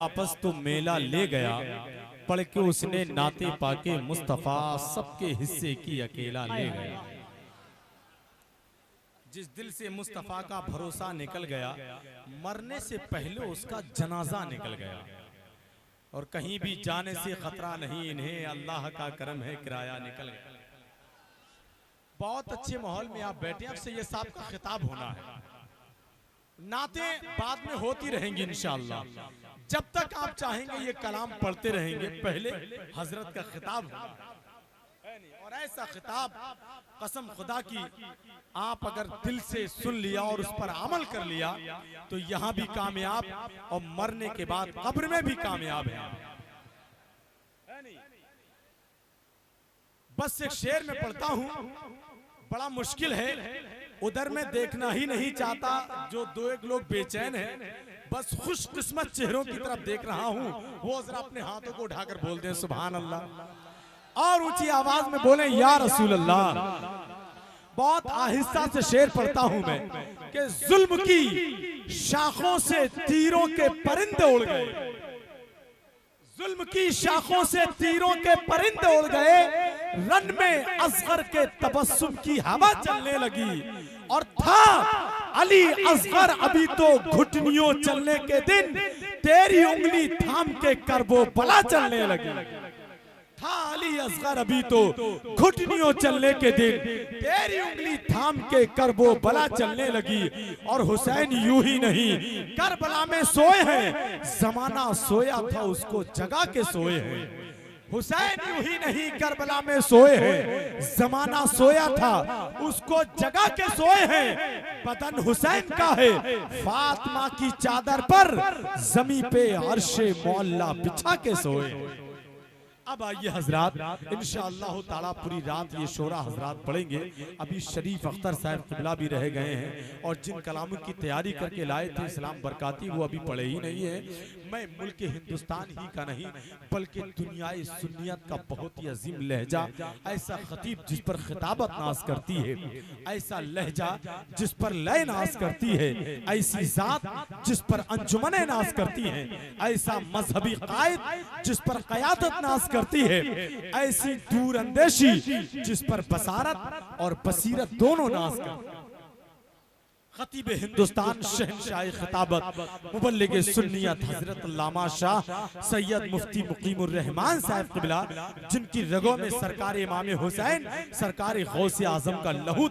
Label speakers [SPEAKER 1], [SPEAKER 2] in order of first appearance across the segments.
[SPEAKER 1] वापस तो मेला ले गया, पढ़ के उसने नाते पाके मुस्तफा सबके हिस्से की अकेला ले गया। जिस दिल से मुस्तफा का भरोसा निकल गया, मरने से पहले उसका जनाजा निकल गया। और कहीं भी जाने से खतरा नहीं, इन्हें अल्लाह का करम है किराया निकल गया। बहुत अच्छे माहौल में आप बैठे, आपसे ये साहब का खिताब होना है। नाते बाद में होती रहेंगी इंशाअल्लाह। जब तक आप चाहेंगे ये कलाम पढ़ते रहेंगे, पहले हजरत का खिताब और ऐसा खिताब कसम खुदा की आप अगर दिल से सुन लिया और उस पर अमल कर लिया तो यहाँ भी कामयाब और मरने के बाद कब्र में भी कामयाब है। बस एक शेर में पढ़ता हूँ, बड़ा मुश्किल है, उधर मैं देखना ही नहीं चाहता जो दो एक लोग बेचैन हैं, बस खुशकिस्मत चेहरों की तरफ देख रहा हूँ, वो जरा अपने हाथों को उठाकर बोल दें सुभान अल्लाह और ऊंची आवाज में बोले या रसूल अल्लाह। बहुत आहिस्ता से शेर पढ़ता हूं मैं कि जुल्म की शाखों से तीरों के परिंदे उड़ गए, जुल्म की शाखों से तीरों के परिंदे उड़ गए, रन में असगर के तबस्सुम की हवा चलने लगी और था अली असगर अभी तो घुटनियों चलने के दिन, तेरी उंगली थाम के करबो बला चलने लगी। था अली असगर अभी तो घुटनियों चलने के दिन, तेरी उंगली थाम के करबो बला चलने लगी। और हुसैन यूं ही नहीं करबला में सोए हैं, जमाना सोया था उसको जगा के सोए हैं। हुसैन यूं ही नहीं करबला में सोए हैं, जमाना सोया था उसको जगा के सोए हैं। बदन हुसैन का है फातिमा की चादर पर, जमी पे अर्शे मौला बिछा के सोए। अब आइए हजरात, इंशाअल्लाह ताला पूरी रात ये शोरा हजरात पढ़ेंगे। अभी शरीफ अख्तर साहब किबला भी रह गए हैं और जिन कलामों की तैयारी करके लाए थे इस्लाम बरकाती, वो अभी पढ़े ही नहीं है। मैं मुल्क हिंदुस्तान ही का नहीं बल्कि दुनियाई सुन्नियत का बहुत ही अजीम लहजा, ऐसा खतीब जिस पर खिताबत नाज करती है, ऐसा लहजा जिस पर लय नाज करती है, ऐसी जात जिस पर अंजुमने नाज करती है, ऐसा मजहबी कायद जिस पर कयादत नाज करती है, ऐसी दूर अंदेशी जिस पर बसारत और बसीरत दोनों नाज करती है। खतीब हिंदुस्तान शहनशाह खिताबत मुबल्लिग सुन्नियत हजरत अल्लामा शाह सैयद मुफ्ती मुकीमुर रहमान साहब किबला, जिनकी रगों में सरकार इमाम हुसैन सरकार गौसे आजम का लहू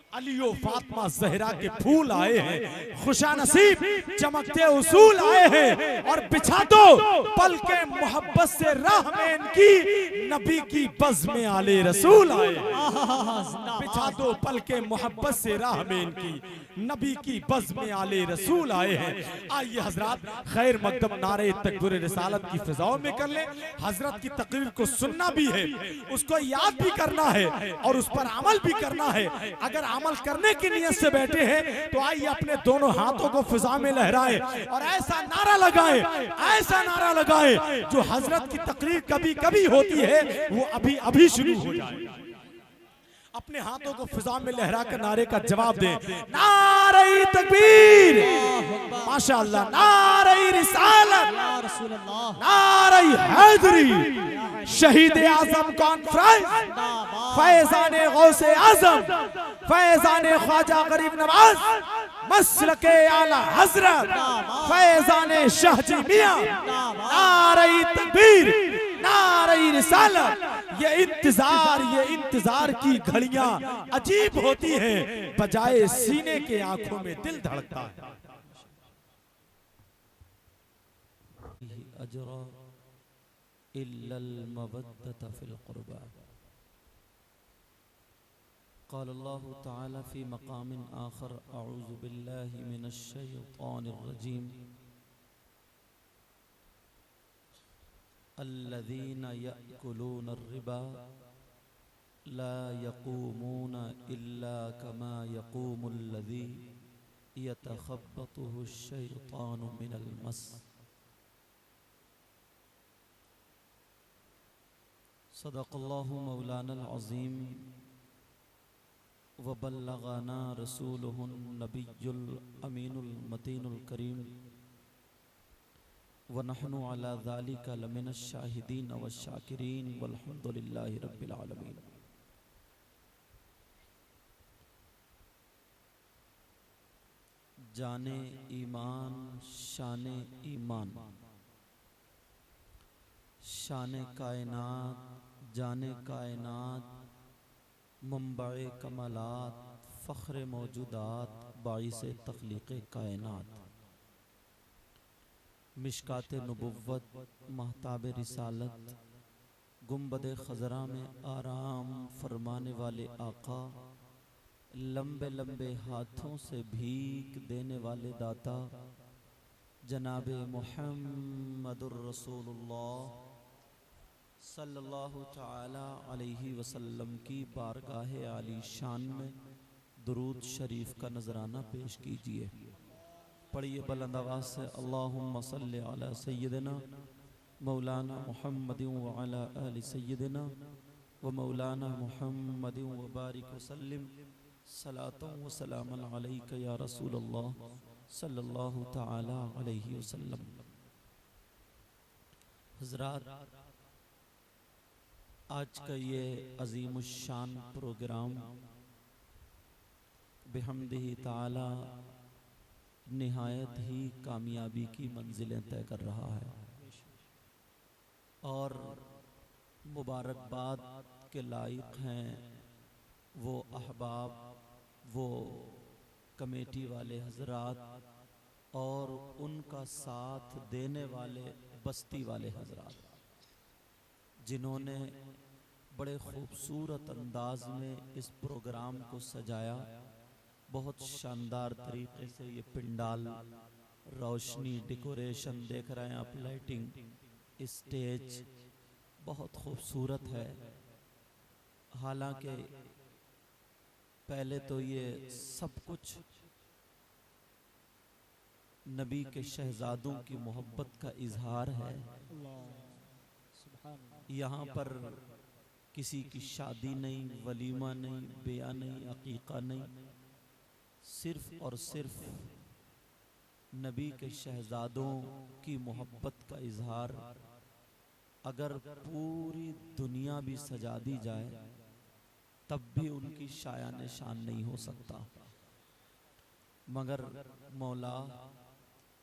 [SPEAKER 1] अली और फातिमा जहरा के फूल आए हैं, खुशा नसीब चमकते उसूल आए हैं और बिछा दो पल के मोहब्बत से राह में इनकी, नबी की बज़ में आले रसूल आए। बिछा दो पल के मोहब्बत से राह में इनकी, नबी की बज़ में आले रसूल आए हैं। आइए हजरात खैर मकदम नारे तकबीर रिसालत की फिजाओं में कर ले। हजरत की तकरीर को सुनना भी है, उसको याद भी करना है और उस पर अमल भी करना है। अगर अमल करने की नियत से बैठे हैं तो आइए अपने दोनों हाथों को फिजा में लहराएं और ऐसा नारा लगाएं, ऐसा नारा लगाएं जो हजरत की तकरीर कभी कभी होती है वो अभी अभी शुरू हो जाए। अपने हाथों को फिजा में लहरा कर नारे का जवाब दें, नारे तकबीर, माशाअल्लाह, नारे रिसालत, नारे हैदरी, शहीद आजम कॉन्फ्रेंस, फैजाने गौसे आजम, फैजाने ख्वाजा गरीब नवाज, मसलके आला हजरत, फैजाने शाहजी मियां, नारे तकबीर, नारे रिसालत। ये इंतजार की घड़ियां अजीब होती हैं, बजाए सीने के आंखों में दिल धड़कता है।
[SPEAKER 2] अजरा इल्लल मवद्दत फिल क़ुरबा। क़ाल अल्लाहु तआला फ़ी मक़ामिन आख़र अऊज़ु बिल्लाहि मिनश शैतानिर रजीम। अल्लज़ीना यअकुलून अर्रिबा ला यक़ूमून इल्ला कमा यक़ूमुल्लज़ी यतख़ब्बतुहु शैतानु मिनल मस। सदक़ल्लाहु मौलानल अज़ीम व बल्लगाना रसूलुहुन नबियुल अमीनुल मतीनुल करीम। व नहनु अला ज़ालिका लमिनश शाहिदीन व शाकिरीन वल्हम्दुलिल्लाहि रब्बिल आलमीन। जाने ईमान शाने ईमान, शाने कायनात जाने कायनात, मंबाए कमालात फ़ख्र मौजूदात, बाइसे तख्लीक़े कायनात। मिशकात नबुव्वत महताब रिसालत, गुंबद खज़रा में आराम फरमाने वाले आका, लंबे लंबे हाथों से भीख देने वाले दाता, जनाबे मुहम्मदुर रसूलुल्लाह सल्लल्लाहु तआला अलैहि वसल्लम की बारगाह आली शान में दुरूद शरीफ का नजराना पेश कीजिए। पढ़िए बुलंद आवाज़ से, अल्लाहुम्मा सल्लि अला सय्यिदिना मौलाना मुहम्मदिन व अला आलि सय्यिदिना व मौलाना मुहम्मदिन व बारिक वसल्लिम सलातन व सलामन अलैका या रसूलल्लाह सल्लल्लाहु तआला अलैहि वसल्लम। हज़रात, आज का ये अज़ीमुश्शान प्रोग्राम बिहम्दिही ताला निहायत ही कामयाबी की मंजिलें तय कर रहा है और मुबारकबाद के लायक हैं वो अहबाब, वो कमेटी वाले हजरात और उनका साथ देने वाले बस्ती वाले हजरात, जिन्होंने बड़े खूबसूरत अंदाज में इस प्रोग्राम को सजाया। बहुत शानदार तरीके से ये पिंडाल, रोशनी, डेकोरेशन देख रहे हैं आप, लाइटिंग, स्टेज बहुत खूबसूरत है। हालांकि पहले तो ये सब कुछ नबी के शहजादों की मोहब्बत का इजहार है। यहाँ पर किसी की शादी नहीं, वलीमा नहीं, बेया नहीं, अकीका नहीं, सिर्फ और सिर्फ नबी के शहजादों की मोहब्बत का इजहार। अगर पूरी दुनिया भी सजा दी जाए तब भी उनकी शायान शान नहीं हो सकता, मगर मौला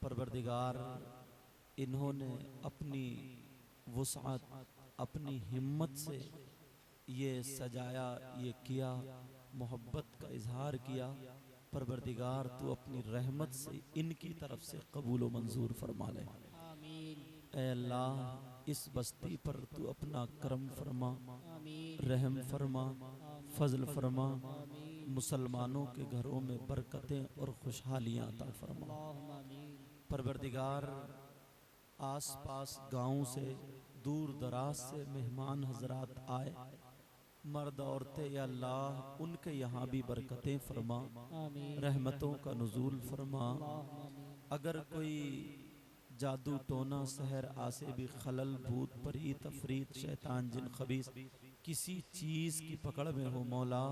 [SPEAKER 2] परवरदिगार इन्होंने अपनी वुसअत, अपनी हिम्मत से ये सजाया, ये किया, मोहब्बत का इजहार किया। परवरदिगार तू अपनी रहमत से इनकी तरफ से कबूल व मंजूर फरमा ले। ऐ अल्लाह, इस बस्ती पर तू अपना करम फरमा, रहम फरमा, फजल फरमा, मुसलमानों के घरों में बरकतें और खुशहालियाँ अता फरमा। परवरदिगार, आस पास गाँव से, दूर दराज से मेहमान हजरात आए, मर्द औरतें, या अल्लाह उनके यहाँ भी बरकतें फरमा, रहमतों का नुज़ूल फरमा। अगर कोई जादू टोना सहर आसे भी खलल, भूत परी तफरीत शैतान जिन खबीस किसी चीज़ की पकड़ में हो, मौला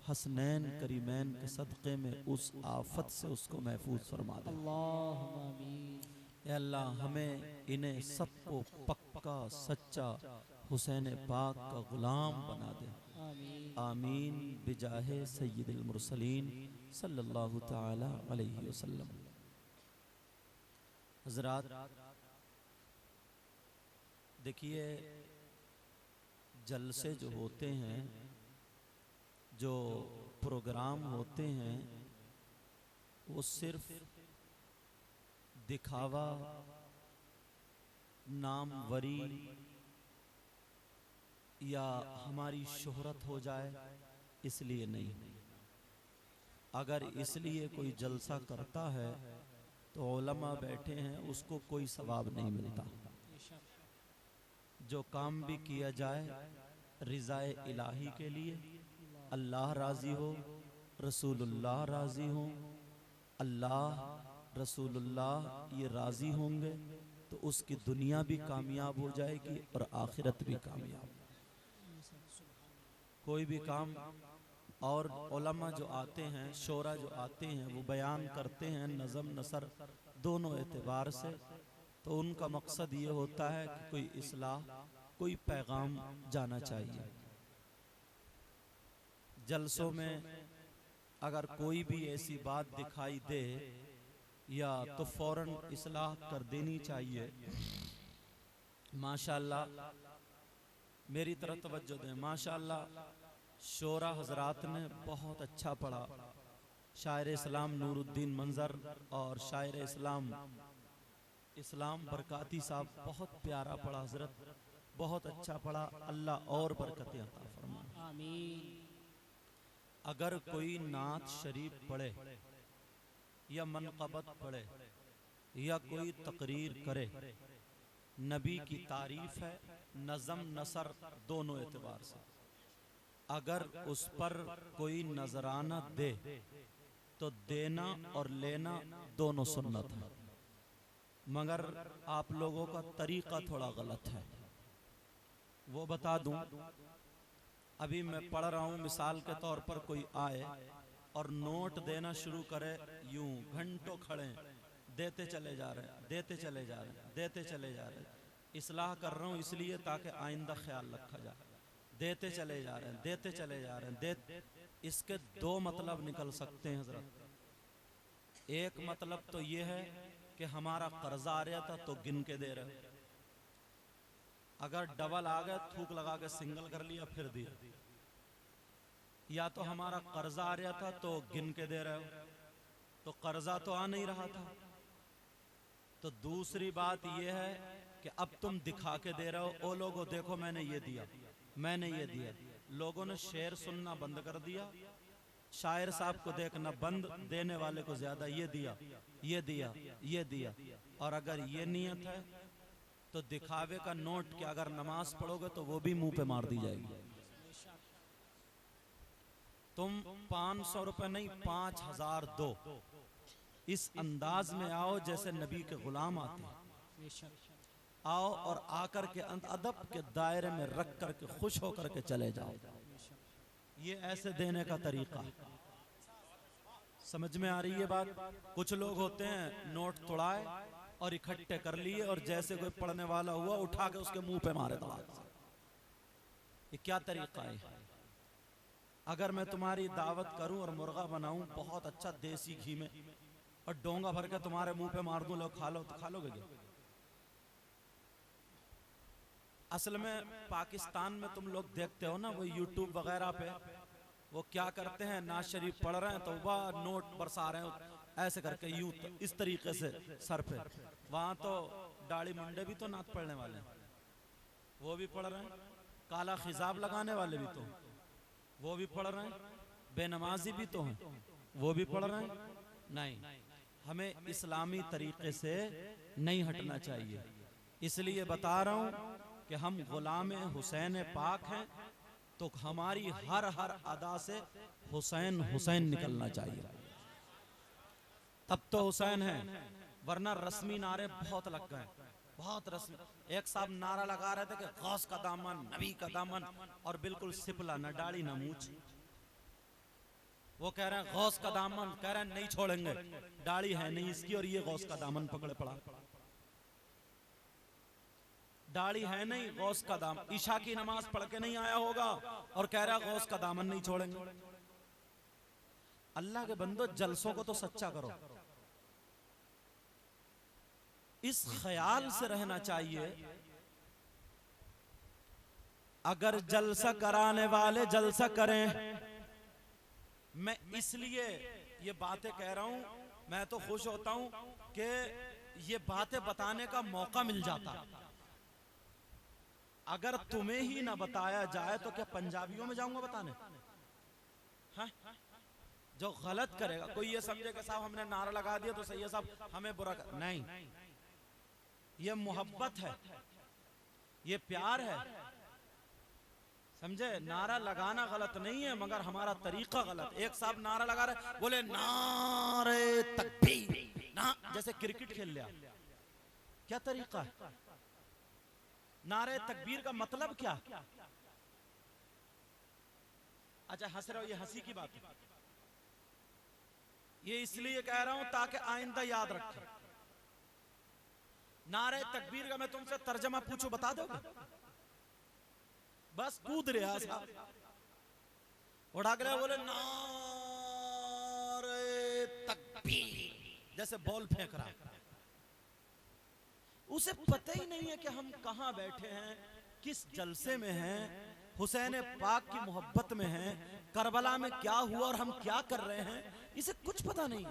[SPEAKER 2] हसनैन करीमैन के सदक़े में उस आफत से उसको महफूज फरमा दे। या अल्लाह, हमें इन्हें सबको पक्का सच्चा हुसैन पाक का गुलाम बना दे। आमीन बिजाहे सय्यिदिल मुरसलीन सल्लल्लाहु तआला अलैहि वसल्लम। हज़रात, देखिए, जलसे जो होते हैं, जो प्रोग्राम होते हैं, वो सिर्फ दिखावा, नामवरी या हमारी शोहरत हो जाए इसलिए नहीं। अगर इसलिए कोई जलसा करता है तो उलमा बैठे हैं, उसको कोई सवाब नहीं मिलता। जो काम भी किया जाए रिज़ाए इलाही के लिए, अल्लाह राज़ी हो, रसूलुल्लाह राज़ी हो, अल्लाह रसूलुल्लाह ये राज़ी होंगे तो उसकी दुनिया भी कामयाब हो जाएगी और आखिरत भी कामयाब। कोई भी काम, और उलमा जो आते हैं, शोरा जो आते हैं, वो बयान करते हैं नज़म नसर दोनों एतबार से, तो तो उनका मकसद ये होता है कि कोई इस्लाह, कोई पैगाम जाना चाहिए। जलसों में अगर कोई भी ऐसी बात दिखाई दे या तो फौरन इस्लाह कर देनी चाहिए। माशाअल्लाह, मेरी तरफ तवज्जो दें। माशाअल्लाह, शोरा हजरात ने बहुत अच्छा पढ़ा। शायर इस्लाम नूरुद्दीन मंजर और शायर इस्लाम बरकाती साहब बहुत प्यारा पढ़ा हजरत, बहुत अच्छा पढ़ा। अल्लाह और बरकतें अता फरमाए, आमीन। अगर कोई नात शरीफ पढ़े या मनक़बत पढ़े या कोई तकरीर करे, नबी की तारीफ है नज़म नसर दोनों एतबार से। अगर उस पर कोई नजराना दे तो देना और लेना दोनों सुन्नत है, मगर आप लोगों का तरीका थोड़ा गलत है। वो बता दूं, अभी मैं पढ़ रहा हूं, मिसाल के तौर पर कोई आए और नोट देना शुरू करे, यूं घंटों खड़े देते चले जा रहे हैं, देते चले जा रहे हैं, देते चले जा रहे हैं। इस्लाह कर रहा हूं इसलिए ताकि आइंदा ख्याल रखा जाए। देते चले जा रहे हैं, देते चले जा रहे हैं, इसके दो मतलब निकल सकते हैं हजरत। एक मतलब तो ये है कि हमारा कर्जा आ रहा था तो गिन के दे रहे, अगर डबल आ गए थूक लगा के सिंगल कर लिया फिर दिया। या तो हमारा कर्जा आ रहा था तो गिन के दे रहे हो, तो कर्जा तो आ नहीं रहा था। तो दूसरी बात यह है कि अब तुम दिखा के दे रहे हो, ओ लोगों देखो मैंने ये दिया, मैंने ये दिया। लोगों ने शेर सुनना बंद कर दिया, शायर साहब को देखना बंद, देने वाले को ज्यादा ये दिया, ये दिया, ये दिया। और अगर ये नियत है तो दिखावे का नोट कि अगर नमाज पढ़ोगे तो वो भी मुंह पे मार दी जाएगी। तुम 500 रुपए नहीं 5000 दो, इस अंदाज में आओ जैसे नबी के गुलाम आते हैं। आओ और आकर के अदब के दायरे में रख करके खुश होकर के चले जाओ। ये ऐसे देने का तरीका। समझ में आ रही है बात? कुछ लोग होते हैं नोट तोड़ाए और इकट्ठे कर लिए और जैसे कोई पढ़ने वाला हुआ उठा के उसके मुंह पे मारे दबा। ये क्या तरीका है? अगर मैं तुम्हारी दावत करूं और मुर्गा बनाऊं बहुत अच्छा देसी घी में और डोंगा भर के तुम्हारे मुंह पे मार दूं, लो खा लो, तो खा लोगे क्या? असल में पाकिस्तान में तुम लोग देखते हो ना, वो यूट्यूब वगैरह पे वो क्या करते हैं, नाज शरीफ पढ़ रहे हैं तो वह नोट बरसा रहे हैं ऐसे करके यूं, तो इस तरीके से सर पे। वहां तो दाढ़ी मुंडे भी तो नात पढ़ने वाले हैं, वो भी पढ़ रहे हैं। काला खिजाब लगाने वाले भी तो वो भी पढ़ रहे हैं, बेनमाजी भी तो हैं वो भी पढ़ रहे हैं। नहीं, हमें इस्लामी तरीके से नहीं हटना चाहिए। इसलिए बता रहा हूं कि हम गुलाम हुसैन पाक हैं, तो हमारी हर अदा से हुसैन हुसैन निकलना चाहिए, तब तो हुसैन है। वरना रस्मी नारे बहुत लग गए, बहुत रस्मी। एक साहब नारा लगा रहे थे कि गौस का दामन, नबी का दामन, और बिल्कुल सिपला, न दाढ़ी न मूछ। वो कह रहे हैं गौस का दामन, कह रहे हैं नहीं छोड़ेंगे, दाढ़ी है नहीं इसकी और ये गौस का दामन पकड़े पड़ा। दाढ़ी है नहीं, गौस का दामन, ईशा की नमाज पढ़ के नहीं आया होगा और कह रहा गौस का दामन नहीं छोड़ेंगे। अल्लाह के बंदो, जलसों को तो सच्चा करो। इस ख्याल से रहना चाहिए, अगर जलसा कराने वाले जलसा करें। मैं इसलिए ये बातें कह रहा हूं, मैं तो खुश होता हूं कि ये बातें बताने का मौका मिल जाता। अगर तुम्हें ही ना बताया जाए तो क्या पंजाबियों में जाऊंगा बताने? हाँ? जो गलत करेगा, कोई ये समझे कि साहब हमने नारा लगा दिया तो सही है साहब हमें बुरा कर, नहीं, ये मोहब्बत है, ये प्यार है, समझे? नारा लगाना गलत नहीं है मगर हमारा तरीका गलत। एक साहब नारा लगा रहे, बोले नारे तकबीर ना, जैसे क्रिकेट खेल लिया। क्या तरीका है? नारे तकबीर का मतलब क्या? अच्छा हंस रहे हो, ये हंसी की बात है। ये इसलिए कह रहा हूं ताकि आइंदा याद रखें। नारे तकबीर का मैं तुमसे तर्जमा पूछूं, बता दोगे? बस कूद रहा साहब, उड़ा के बोले नारे तकबीर, जैसे बॉल फेंक रहा। उसे पता ही नहीं है कि हम कहां बैठे हैं, किस जलसे में हैं, हुसैन पाक की मोहब्बत में हैं, करबला में क्या हुआ और हम क्या कर रहे हैं, इसे कुछ पता नहीं,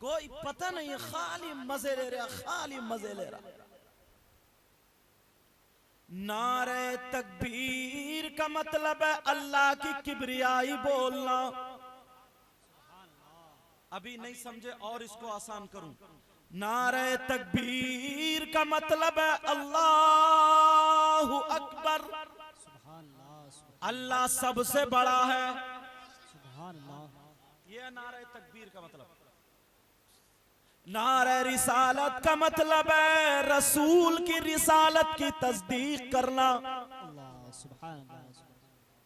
[SPEAKER 2] कोई पता नहीं है, खाली मजे ले रहा, खाली मजे ले रहा। नारे तकबीर का मतलब है अल्लाह की किबरियाई बोलना। अभी नहीं समझे और इसको आसान करूं। नारे तकबीर का मतलब है अल्लाहु अकबर, अल्लाह सबसे बड़ा है, ये नारे तकबीर का मतलब। नारे रिसालत का मतलब है रसूल की रिसालत की तस्दीक करना।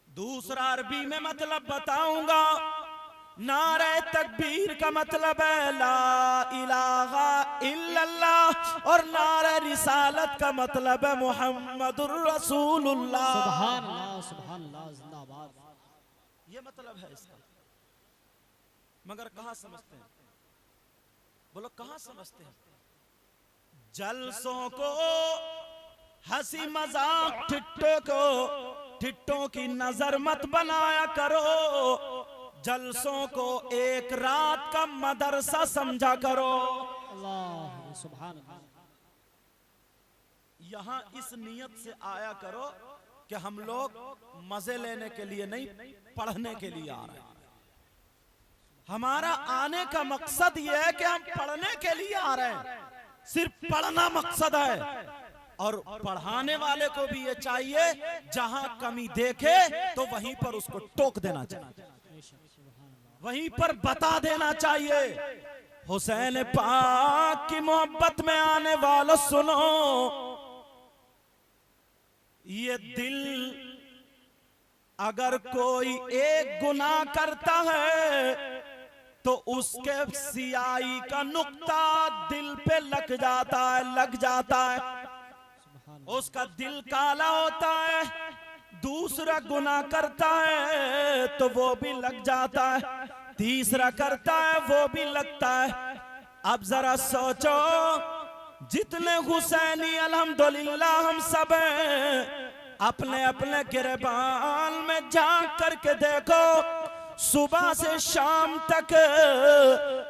[SPEAKER 2] दूसरा अरबी में मतलब बताऊंगा। नारे तकबीर का मतलब है ला इलाहा इल्लल्लाह, और नारे रिसालत का मतलब है मुहम्मदुर रसूलुल्लाह। सुभान अल्लाह, सुभान अल्लाह, जिंदाबाद। ये मतलब है इसका, मगर कहां समझते हैं? बोलो कहां समझते हैं? जलसों को हंसी मजाक, ठिट्टों की नजर मत बनाया करो, जलसों को एक रात का मदरसा समझा करो। अल्लाह सुभान अल्लाह। यहां इस नियत से आया करो कि हम लोग मजे लेने के लिए नहीं, पढ़ने के लिए आ रहे हैं। हमारा आने का मकसद यह है कि हम पढ़ने के लिए आ रहे हैं, सिर्फ पढ़ना मकसद है। और पढ़ाने वाले को भी ये चाहिए जहां कमी देखे तो वहीं पर उसको टोक देना चाहिए, वहीं पर बता देना चाहिए। हुसैन पाक की मोहब्बत में आने वालों सुनो, ये दिल अगर कोई एक गुनाह करता है तो उसके सियाही का नुक्ता दिल पे लग जाता है, उसका दिल काला होता है। दूसरा गुनाह करता है तो वो भी लग जाता है, तीसरा करता है वो भी लगता है। अब जरा सोचो, जितने हुसैनी अल्हम्दुलिल्लाह हम सब हैं, अपने अपने गिरबान में झांक करके देखो, सुबह से शाम तक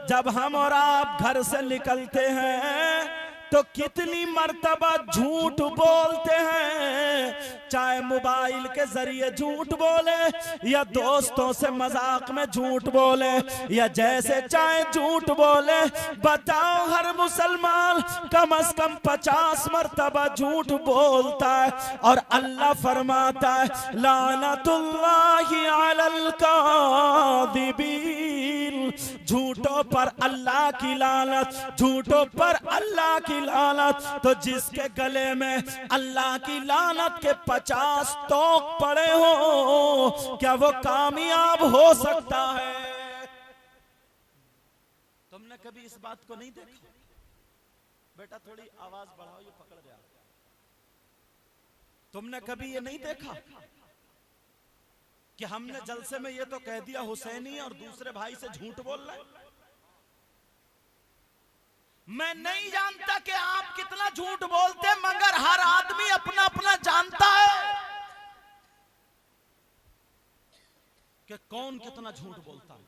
[SPEAKER 2] जब हम और आप घर से निकलते हैं तो कितनी मर्तबा झूठ बोलते हैं, चाहे मोबाइल के जरिए झूठ बोले या दोस्तों से मजाक में झूठ बोले या जैसे चाहे झूठ बोले। बताओ, हर मुसलमान कम से कम 50 मर्तबा झूठ बोलता है, और अल्लाह फरमाता है लानतुल्लाहि अलल कादिबीन, झूठों पर अल्लाह की लानत, झूठों पर अल्लाह की लानत। तो जिसके गले में अल्लाह की लानत के 50 तोक पड़े हो, क्या वो कामयाब हो सकता है? तुमने कभी इस बात को नहीं देखा? बेटा थोड़ी आवाज बढ़ाओ, ये पकड़ गया। तुमने कभी ये नहीं देखा कि हमने जलसे में ये तो कह दिया हुसैनी और दूसरे भाई से झूठ बोल रहे? मैं नहीं जानता कि आप कितना झूठ बोलते, मगर हर आदमी अपना अपना जानता है कि कौन कितना झूठ बोलता है।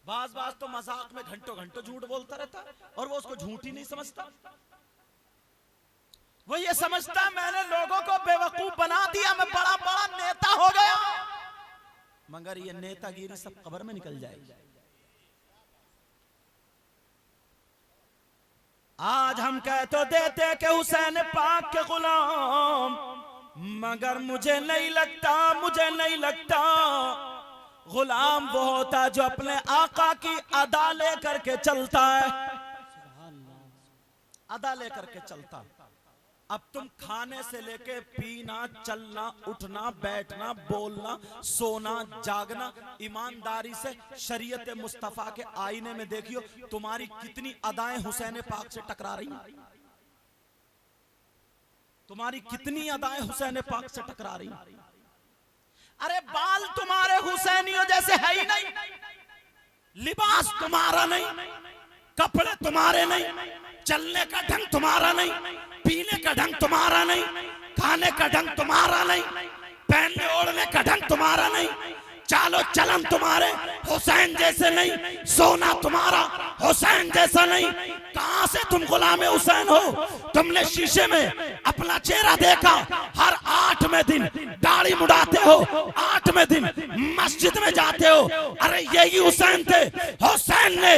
[SPEAKER 2] बाज तो मजाक में घंटों घंटों झूठ बोलता रहता है और वो उसको झूठ ही नहीं समझता। वो ये समझता मैंने लोगों को बेवकूफ बना दिया, मैं बड़ा बड़ा नेता हो गया। मगर ये नेतागिरी सब कब्र में निकल जाएगी। आज हम कह तो देते कि हुसैन पाक के गुलाम, मगर मुझे नहीं लगता गुलाम वो होता जो अपने आका की अदा लेकर के चलता है, अदा लेकर के चलता। अब तुम खाने से लेके पीना, चलना, उठना, बैठना, बोलना, सोना, जागना, ईमानदारी से शरीयत मुस्तफा के आईने में देखियो तुम्हारी कितनी अदाएं हुसैन पाक से टकरा रही हैं। तुम्हारी कितनी अदाएं हुसैन पाक से टकरा रही हैं। अरे बाल तुम्हारे हुसैनियों जैसे है ही नहीं, लिबास तुम्हारा नहीं, कपड़े तुम्हारे नहीं, चलने का ढंग तुम्हारा नहीं, पीने का ढंग तुम्हारा नहीं, खाने का ढंग तुम्हारा नहीं, पहनने ओढ़ने का ढंग तुम्हारा नहीं, चालो चलन तुम्हारे हुसैन जैसे नहीं, सोना तुम्हारा हुसैन जैसा नहीं। कहां से तुम गुलाम हुसैन हो? तुमने शीशे में अपना चेहरा देखा, हर 8वें दिन दाढ़ी मुड़ाते हो, 8वें दिन मस्जिद में जाते हो। अरे यही हुसैन थे। हुसैन ने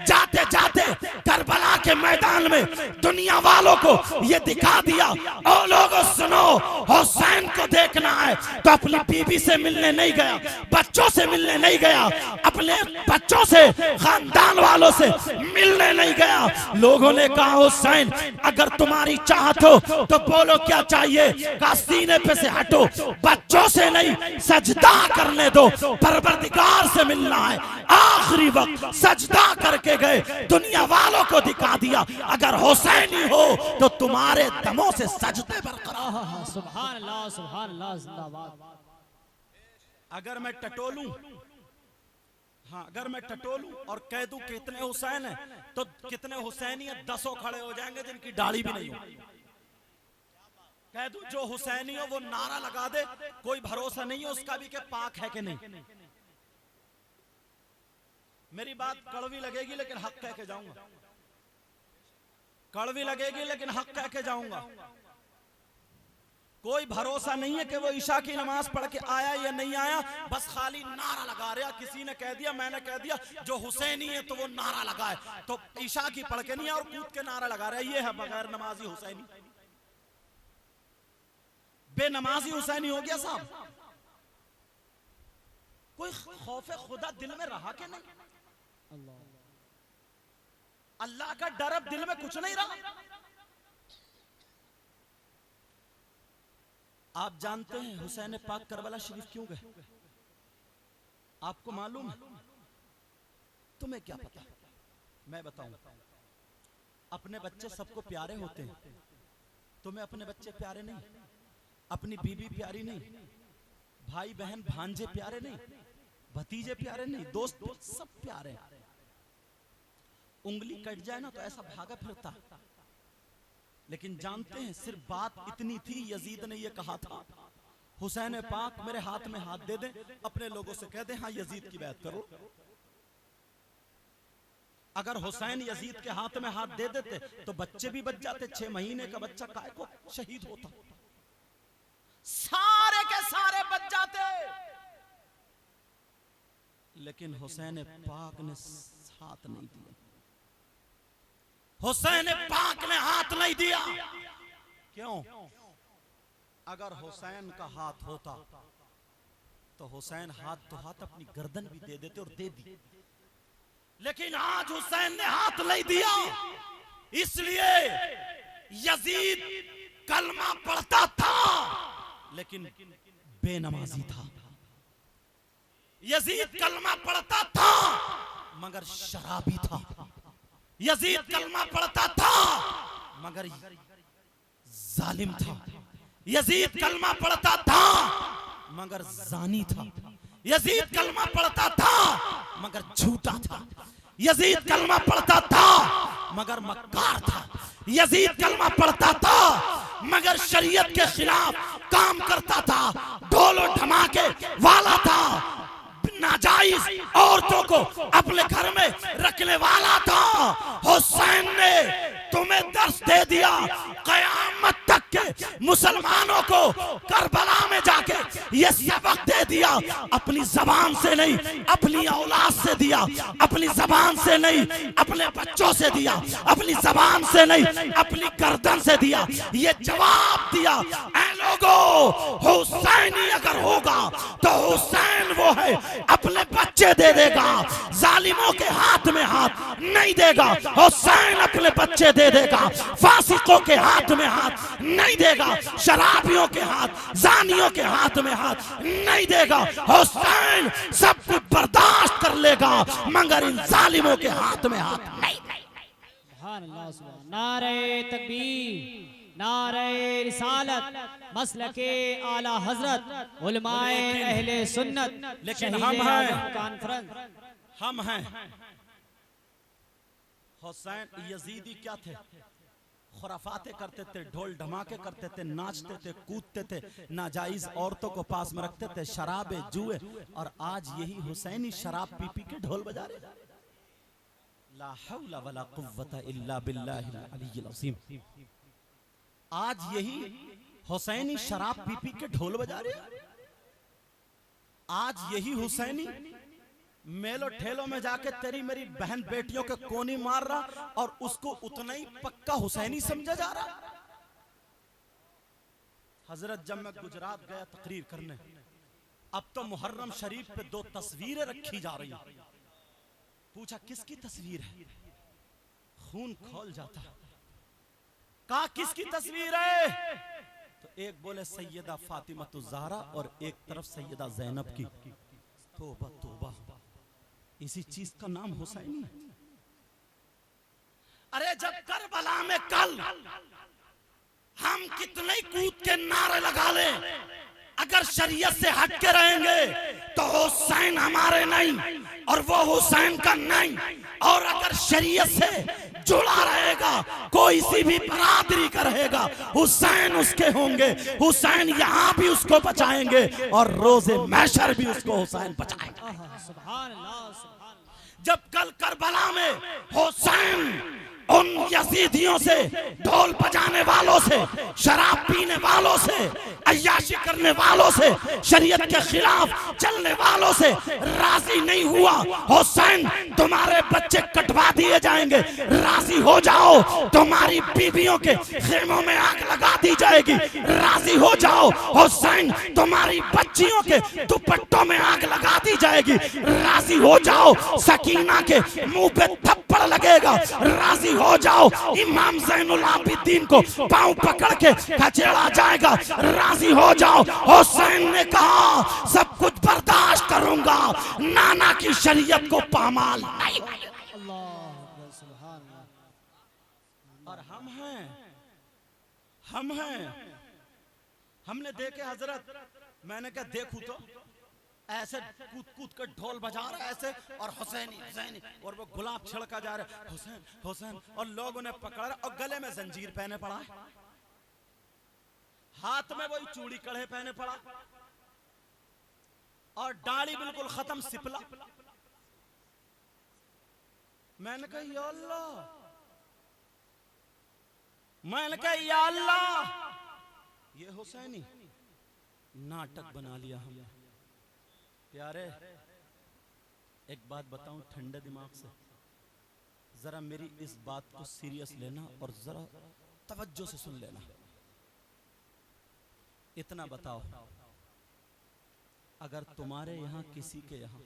[SPEAKER 2] जाते जाते करबला के मैदान में दुनिया वालों को ये दिखा दिया, ओ लोगों सुनो, हुसैन को देखना है तो अपनी बीवी से मिलने नहीं गया, बच्चों से मिलने नहीं गया, अपने बच्चों से, खानदान वालों से मिलने नहीं गया। लोगों ने कहा हुसैन अगर तुम्हारी चाहत हो तो बोलो क्या चाहिए? का सीने पे से हटो, बच्चों से नहीं, सजदा करने दो, परवरदिगार से मिलना है। आखिरी वक्त सजदा करके गए, दुनिया वालों को दिखा दिया अगर हुसैनी हो तो तुम्हारे दमों से सजदे बरकरार।
[SPEAKER 3] सुभान अल्लाह, सुभान अल्लाह, जिंदाबाद।
[SPEAKER 2] अगर मैं टटोलूं, हाँ अगर मैं टटोलूं और कह दूं कितने हुसैन हैं तो कितने हुसैनी हैं 10 खड़े हो जाएंगे जिनकी दाढ़ी भी नहीं हो। कह दूं जो हुसैनी हो वो नारा लगा दे, कोई भरोसा नहीं है उसका भी कि पाक है कि नहीं। मेरी बात कड़वी लगेगी लेकिन हक कह के जाऊंगा, कड़वी लगेगी लेकिन हक कह के जाऊंगा। कोई भरोसा नहीं है कि वो ईशा की नमाज पढ़ के आया या नहीं आया, बस खाली नारा लगा रहा। किसी ने कह दिया, मैंने कह दिया जो हुसैनी है तो वो नारा लगाए, तो ईशा की पढ़ के नहीं और कूद के नारा लगा रहा है। ये है बगैर नमाजी हुसैनी, बेनमाजी हुसैनी हो गया साहब। कोई खौफे खुदा दिल में रहा कि नहीं? अल्लाह का डर अब दिल में कुछ नहीं रहा। आप जानते हैं हुसैन पाक करबला शरीफ क्यों गए? आपको मालूम है? तुम्हें क्या पता? मैं बताऊं। अपने बच्चे सबको प्यारे होते हैं, तुम्हें अपने बच्चे प्यारे नहीं, अपनी बीवी प्यारी नहीं, भाई बहन भांजे प्यारे नहीं, भतीजे प्यारे नहीं, दोस्त सब प्यारे हैं। उंगली कट जाए ना तो ऐसा भागा फिरता। लेकिन जानते हैं सिर्फ बात इतनी थी, यजीद ने यह कहा था हुसैन पाक मेरे हाथ में हाथ दे दे, अपने लोगों से कह दे हाँ यजीद की बैत करो। अगर हुसैन यजीद के हाथ में हाथ दे देते तो बच्चे भी बच जाते। 6 महीने का बच्चा काय को शहीद होता, सारे के सारे बच जाते। लेकिन हुसैन पाक ने हाथ नहीं दिया, हुसैन पाक ने हाथ नहीं दिया। क्यों? अगर हुसैन का हाथ होता तो हुसैन हाथ तो हाथ अपनी गर्दन भी दे देते और दे दी। लेकिन आज हुसैन ने हाथ नहीं दिया, इसलिए यजीद कलमा पढ़ता था लेकिन बेनमाजी था। यजीद कलमा पढ़ता था मगर शराबी था। यजीद कलमा पढ़ता था मगर जालिम था। यजीद कलमा पढ़ता था मगर जानी था। यजीद कलमा पढ़ता था मगर झूठा था। यजीद कलमा पढ़ता था मगर मक्कार था। यजीद कलमा पढ़ता था मगर शरीयत के खिलाफ काम करता था, ढोलो धमाके वाला था, नाजायज औरतों को अपने घर में रखने वाला था। हुसैन ने तुम्हें दर्श दे दिया, कयामत तक करके मुसलमानों को करबला में जाके ये सबक दे दिया। अपनी जबान से नहीं, अपनी औलाद से दिया, अपनी जबान से नहीं, अपने बच्चों से दिया, अपनी जबान से नहीं, अपनी गर्दन से दिया। ये जवाब दिया, ऐ लोगों, हुसैनी अगर होगा तो हुसैन वो है, अपने बच्चे दे देगा, जालिमों के हाथ में हाथ नहीं देगा। हुसैन अपने बच्चे दे देगा, फासिकों के हाथ में हाथ नहीं देगा, शराबियों के हाथ, जानियों के हाथ में हाथ नहीं देगा। हुसैन सब कुछ बर्दाश्त कर लेगा, मगर इन जालिमों के हाथ में हाथ नहीं देगा।
[SPEAKER 3] सुभान अल्लाह, सुभान। नारे तकबीर, नारे रिसालत, मसलके आला हजरत, उलमाए अहले सुन्नत,
[SPEAKER 2] लेकिन
[SPEAKER 3] शहीद
[SPEAKER 2] हम हैं,
[SPEAKER 3] आजम कॉन्फ्रेंस।
[SPEAKER 2] हम हैं। हुसैन यजीदी क्या थे? खुराफाते करते थे, ढोल धमाके करते थे, नाचते थे, कूदते थे, नाजायज औरतों को पास में रखते थे, शराबे जुए। और आज यही हुसैनी शराब पी पी के ढोल बजा रहे। ला हौला वला कुव्वता इल्ला बिल्लाहिल अलिय्यिल अज़ीम। आज यही हुसैनी शराब पी पी के ढोल बजा रहे। आज यही हुसैनी मेलो ठेलों में जाके तेरी मेरी बहन बेटियों के कोनी मार रहा और उसको उतना ही पक्का हुसैनी समझा जा रहा। हजरत, जब मैं गुजरात गया तकरीर करने, अब तो मुहर्रम शरीफ पे 2 तस्वीरें रखी जा रही। पूछा किसकी तस्वीर है? खून खोल जाता। कहा किसकी तस्वीर है? तो एक बोले सैयदा फातिमा ज़हरा और एक तरफ सैयदा ज़ैनब की। तौबा तौबा, इसी चीज का नाम हुसैनी है। अरे जब करबला में कल हम कितने कूद के नारे लगा ले, अगर शरीयत से हट के रहेंगे तो हुसैन हमारे नहीं और वो हुसैन का नहीं। और अगर शरीयत से जुड़ा रहेगा, कोई सी भी बरादरी का रहेगा, हुसैन उसके होंगे। हुसैन यहाँ भी उसको बचाएंगे और रोजे महशर भी उसको हुसैन बचाएंगे।
[SPEAKER 3] सुभान अल्लाह, सुभान।
[SPEAKER 2] जब कल करबला में हुसैन उन यजीदियों से, ढोल बजाने वालों से, शराब पीने वालों से, अय्याशी करने वालों से, शरीयत के खिलाफ चलने वालों से राजी नहीं हुआ, हुसैन तुम्हारे बच्चे कटवा दिए जाएंगे, राजी हो जाओ, तुम्हारी बीवियों के खेमों में आग लगा दी जाएगी, राजी हो जाओ, हुसैन तुम्हारी बच्चियों के दुपट्टों में आग लगा दी जाएगी, राजी हो जाओ, सकीना के मुंह पे थप्पड़ लगेगा, राजी हो जाओ, इमाम ज़ैनुल आबिदीन को पांव पकड़ के खचेड़ा जाएगा, राजी हो जाओ। हुसैन ने कहा सब कुछ बर्दाश्त करूंगा, नाना की शरीयत को पामाल नहीं।
[SPEAKER 3] अल्लाह, सुभान अल्लाह।
[SPEAKER 2] और हम हैं, हमने देखे हजरत, मैंने कहा देखूं तो ऐसे कूद कूद कर ढोल बजा रहा है ऐसे, और हुसैनी हुसैनी, और वो गुलाब छिड़का जा रहा है, हुसैन हुसैन, और लोगों ने पकड़ा और गले में जंजीर पहने पड़ा है, हाथ में वही चूड़ी कड़े पहने पड़ा, और दाढ़ी बिल्कुल खत्म सिपला। मैंने कहा या अल्लाह, मैंने कहा या अल्लाह, ये हुसैनी नाटक बना लिया हमने। प्यारे, एक बात बताऊं ठंडे दिमाग से, जरा मेरी इस बात को सीरियस लेना और जरा तवज्जो से सुन लेना। इतना बताओ, अगर तुम्हारे यहाँ किसी के यहाँ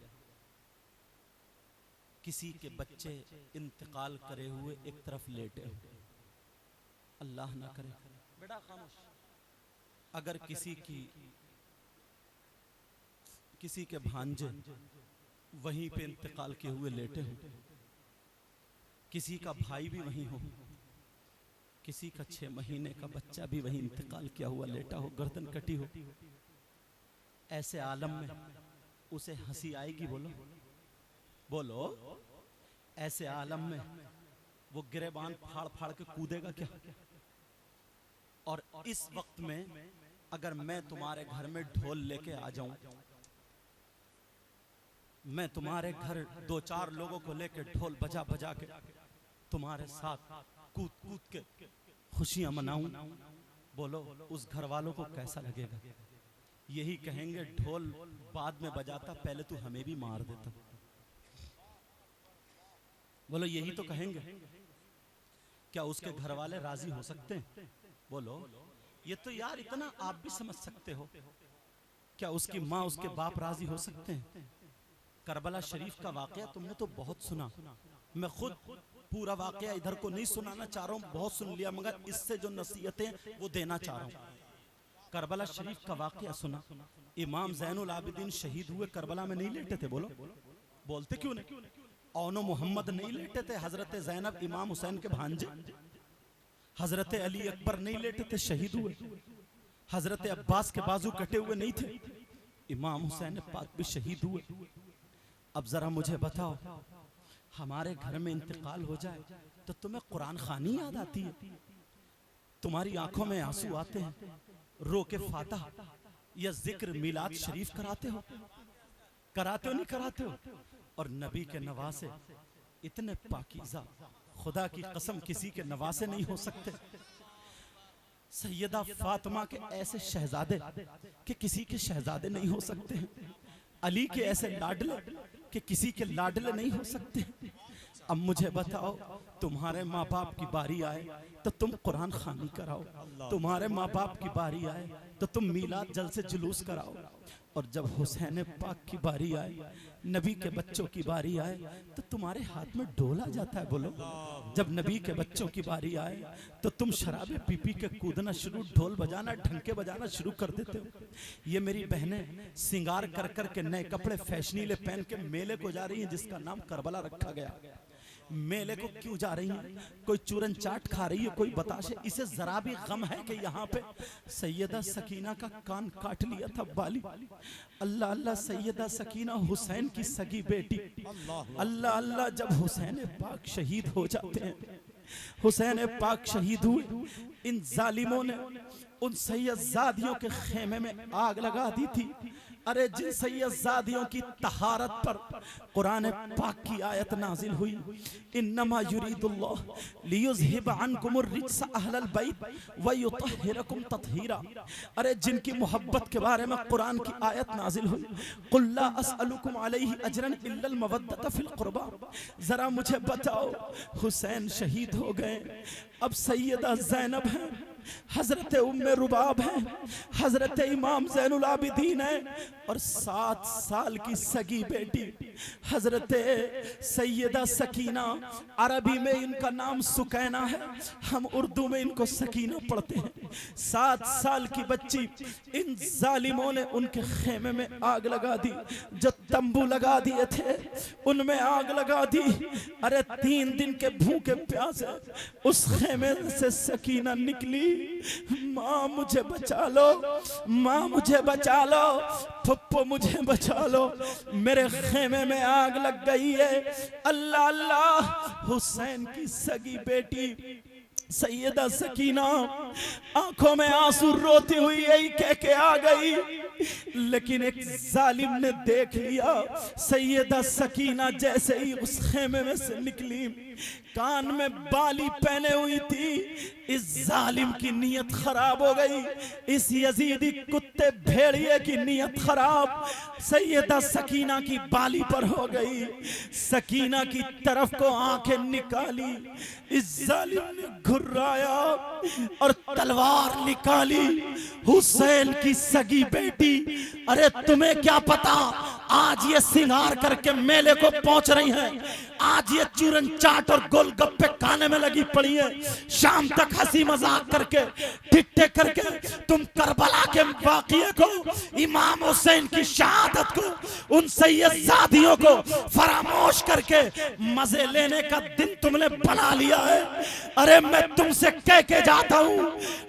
[SPEAKER 2] किसी के बच्चे इंतकाल करे हुए एक तरफ लेटे हो, अल्लाह ना करे, बेटा खामोश, अगर किसी के भांजे वहीं पे इंतकाल किए हुए लेटे हो, किसी का भाई भी वहीं हो, किसी का 6 महीने का बच्चा भी वहीं इंतकाल किया हुआ लेटा हो, गर्दन कटी हो, ऐसे आलम में उसे हंसी आएगी? बोलो बोलो, ऐसे आलम में वो गिरेबान फाड़ फाड़ के कूदेगा क्या? और इस वक्त में अगर मैं तुम्हारे घर में ढोल लेके आ जाऊं, मैं तुम्हारे घर 2-4 लोगों को लेके ढोल बजा बजा के तुम्हारे साथ कूद कूद के खुशियां मनाऊं, बोलो उस घर वालों को कैसा लगेगा? यही कहेंगे ढोल बाद में बजाता, पहले तू हमें भी मार देता। बोलो यही तो कहेंगे। क्या उसके घर वाले राजी हो सकते हैं? बोलो ये तो यार इतना आप भी समझ सकते हो। क्या उसकी माँ उसके बाप राजी हो सकते हैं? करबला शरीफ का वाकया तुमने तो बहुत सुना, मैं खुद पूरा वाकया इधर को नहीं सुनाना चाह रहा हूँ, बहुत सुन लिया, मगर इससे जो नसीहतें वो देना चाह रहा हूँ। करबला शरीफ का वाकया सुना, इमाम ज़ैनुल आबिदीन शहीद हुए करबला में नहीं लेटे थे। बोलो बोलते क्यों नहीं? औनो मोहम्मद नहीं लेटे थे, हजरत ज़ैनब इमाम हुसैन के भांजे, हजरत अली अकबर नहीं लेटे थे, शहीद हुए। हजरत अब्बास के बाजू कटे हुए नहीं थे, इमाम हुसैन पाक भी शहीद हुए। अब जरा मुझे बताओ, हमारे घर में इंतकाल हो जाए तो तुम्हें कुरान खानी याद आती है? तुम्हारी आंखों में आंसू आते हैं, रो के फातिहा या जिक्र मिलाद शरीफ कराते हो? कराते हो नहीं कराते हो? और नबी के नवासे इतने पाकीज़ा, खुदा की कसम किसी के नवासे नहीं हो सकते। सैयदा फातिमा के ऐसे शहजादे कि किसी के शहजादे नहीं हो सकते हैं। अली के ऐसे लाडले कि किसी के लाडले नहीं हो सकते। अब मुझे बताओ, तुम्हारे माँ बाप की बारी आए तो तुम कुरान खानी कराओ, तुम्हारे माँ बाप की बारी आए तो तुम मीलाद जल से जुलूस कराओ, और जब हुसैन पाक की बारी आए, नबी के बच्चों की बारी आए तो तुम्हारे हाथ में डोला जाता है। बोलो जब नबी के बच्चों की बारी आए तो तुम शराबे पी पी के कूदना शुरू, ढोल बजाना, ढंके बजाना शुरू कर देते हो। ये मेरी बहनें सिंगार कर कर के नए कपड़े फैशनीले पहन के मेले को जा रही हैं जिसका नाम करबला रखा गया। मेले को क्यों जा रही हैं? कोई चूरन चाट खा रही है, कोई बताशे। इसे जरा भी गम है कि यहाँ पे सैयदा सकीना का कान काट लिया था बाली। अल्लाह अल्लाह, सैयदा सकीना हुसैन की सगी बेटी। अल्लाह अल्लाह, जब हुसैन पाक शहीद हो जाते हैं, हुसैन पाक शहीद हुए, इन जालिमों ने उन सैयदजादियों के खेमे में आग लगा दी थी। अरे जिन सैयदजादियों की तहारत पर कुरान पाक की आयत नाजिल हुई, इन्नमा युरीदुल्लाह लियुज़हिब अन्कुमुर रिज्स अहलल बैत व युतहिरकुम तत्हीरा। अरे जिनकी मोहब्बत के बारे में कुरान की आयत नाजिल हुई, कुल ला अस्अलुकुम अलैहि अजरन इल्लल मवद्दत फिल कुर्बा। जरा मुझे बताओ, हुसैन शहीद हो गए, अब सैयदा ज़ैनब है, हजरत उम्मे रुबाब है, हजरत इमाम ज़ैनुल आबिदीन है, और 7 साल की सगी बेटी हजरत सैयदा सकीना। अरबी में इनका नाम सुकैना है, हम उर्दू में इनको सकीना पढ़ते हैं। 7 साल की बच्ची, इन जालिमों ने उनके खेमे में आग लगा दी, जो तंबू लगा दिए थे उनमें आग लगा दी। अरे 3 दिन के भूखे प्यासे उस खेमे से सकीना निकली, माँ मुझे बचा लो, माँ मुझे बचा लो, पप्पो मुझे बचा लो, मेरे खेमे में आग लग गई है। अल्लाह अल्लाह, हुसैन की सगी बेटी सैयदा सकीना आंखों में आंसू रोती हुई यही कह के आ गई, लेकिन एक जालिम ने देख लिया। सैयदा सकीना जैसे ही उस खेमे में से निकली, कान में बाली पहने हुई थी, इस जालिम की नीयत खराब हो गई, इस यजीदी कुत्ते भेड़िए की नीयत खराब सैयदा सकीना की बाली पर हो गई। सकीना की तरफ को आंखें निकाली, इस जालिम ने घुर्राया और तलवार निकाली। हुसैन की सगी बेटी, अरे तुम्हें क्या पता, आज ये सिंगार करके मेले को पहुंच रही हैं, आज ये चूरन चाट और गोलगप्पे खाने में लगी पड़ी है, शाम तक हंसी मजाक करके ठिट्ठे करके तुम करबला के वाक़िए को, इमाम हुसैन की शहादत को, उन सैयदजादियों को फरामोश करके मजे लेने का दिन तुमने बना लिया है। अरे मैं तुमसे कह के जाता हूं,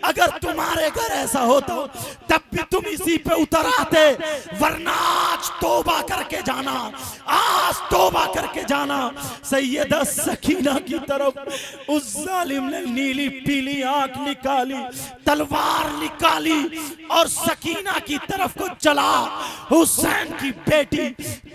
[SPEAKER 2] अगर तुम्हारे घर ऐसा होता तब भी तुम इसी पे उतर आते, वरना आज तौबा करके जाना, आज तौबा करके जाना। सैयदा सकीना की तरफ उस जालिम ने नीली पीली आंख निकाली, तलवार निकाली और सकीना की तरफ को चला। हुसैन की बेटी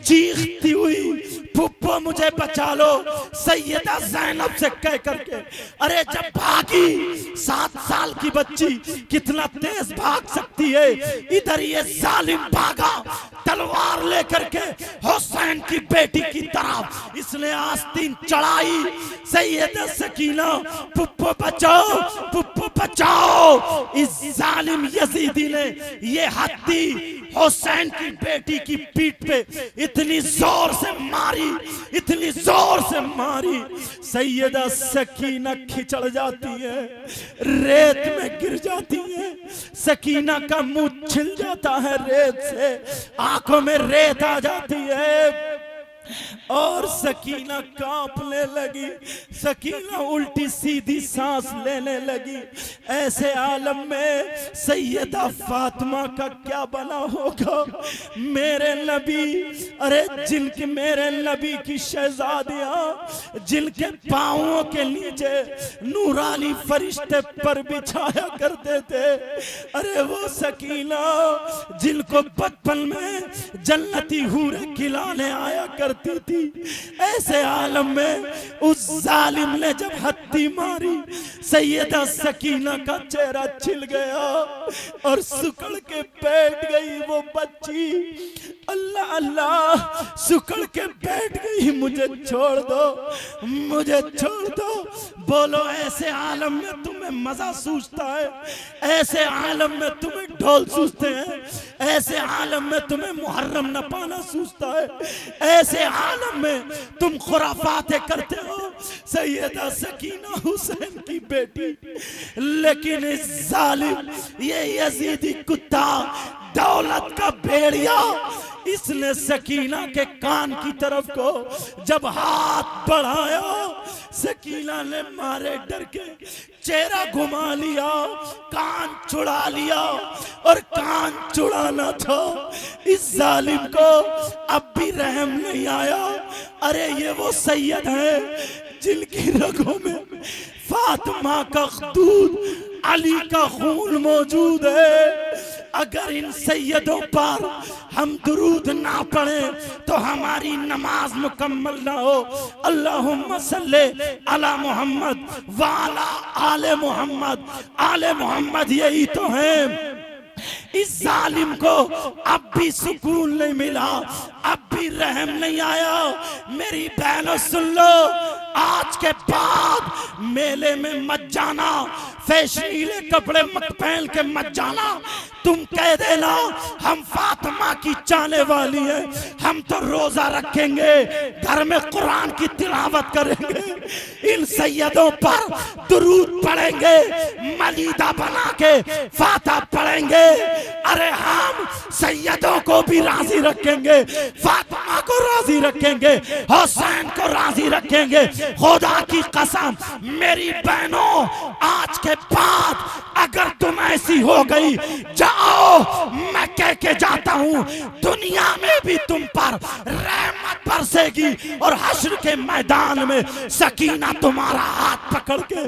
[SPEAKER 2] चीखती हुई फुप्पो मुझे बचा लो सैयदा ज़ैनब से कह करके। अरे जब भागी 7 साल की बच्ची कितना तेज भाग सकती है, इधर ये जालिम भागा तलवार लेकर के हुसैन की बेटी की तरफ। इसने आस्तीन चढ़ाई, सैयदा सकीना फुप्पो बचाओ, फुप्पो बचाओ। इस जालिम यजीदी ने ये हत्ती हुसैन की बेटी की पीठ पे इतनी जोर से मारी, इतनी जोर से मारी, सैयदा सकीना खिंचड़ जाती है, रेत में गिर जाती है। सकीना का मुंह छिल जाता है रेत से, आंखों में रेत आ जाती है और सकीना कांपने लगी। सकीना उल्टी सीधी सांस लेने लगी। ऐसे आलम में सैयदा फातिमा का क्या बना होगा। मेरे नबी, अरे जिनके मेरे नबी की शहजादियां जिनके पांवों के नीचे नूरानी फरिश्ते पर बिछाया करते थे, अरे वो सकीना जिनको बचपन में जन्नती हूरे खिलाने आया करती थी। ऐसे आलम में उस जालिम ने जब हत्ती मारी, सैयदा सकीना का चेहरा छिल गया और सुकड़ के बैठ गई वो बच्ची। अल्लाह अल्लाह सुकड़ के बैठ गई। मुझे छोड़ दो, मुझे छोड़ दो। बोलो ऐसे आलम में तुम्हें मजा सूझता है, ऐसे आलम में तुम्हें ढोल सूझते हैं, ऐसे आलम में तुम्हें मुहर्रम न पाना सूझता है, ऐसे आलम में तुम खुराफातें करते हो। सैयदा सकीना हुसैन की बेटी, लेकिन इस जालिम ये यजीदी कुत्ता दौलत का भेड़िया, इसने सकीना के कान की तरफ को जब हाथ बढ़ाया, सकीना ने मारे डर के चेहरा घुमा लिया, कान छुड़ा लिया। और कान छुड़ाना था इस जालिम को अब भी रहम नहीं आया। अरे ये वो सैयद है जिनकी रगों में फातिमा का दूध, अली का खून मौजूद है। अगर इन सैयदों पर हम दुरूद ना पढ़े तो हमारी नमाज मुकम्मल ना हो। अल्लाहुम्मा सल्ले अला मोहम्मद व अला आले मोहम्मद। आले मोहम्मद यही तो है। इस जालिम को अब भी सुकून नहीं मिला, अब भी रहम नहीं आया। मेरी बहनों सुन लो, आज के बाद मेले में मत जाना, फैशनीले कपड़े मत पहन के मत जाना। तुम कह देना हम फातिमा की चाहने वाली है, हम तो रोजा रखेंगे, घर में कुरान की तिलावत करेंगे, इन सैयदों पर दुरूद पढ़ेंगे, मलीदा बना के फातिहा पढ़ेंगे। अरे हम सैयदों को भी राजी रखेंगे, फातिमा को राजी रखेंगे, हुसैन को राजी रखेंगे। खुदा की कसम मेरी बहनों, आज के बाद अगर तुम ऐसी हो गई, जाओ, मैं कह के जाता हूं, दुनिया में भी तुम पर रहमत बरसेगी और हश्र के मैदान में सकीना तुम्हारा हाथ पकड़ के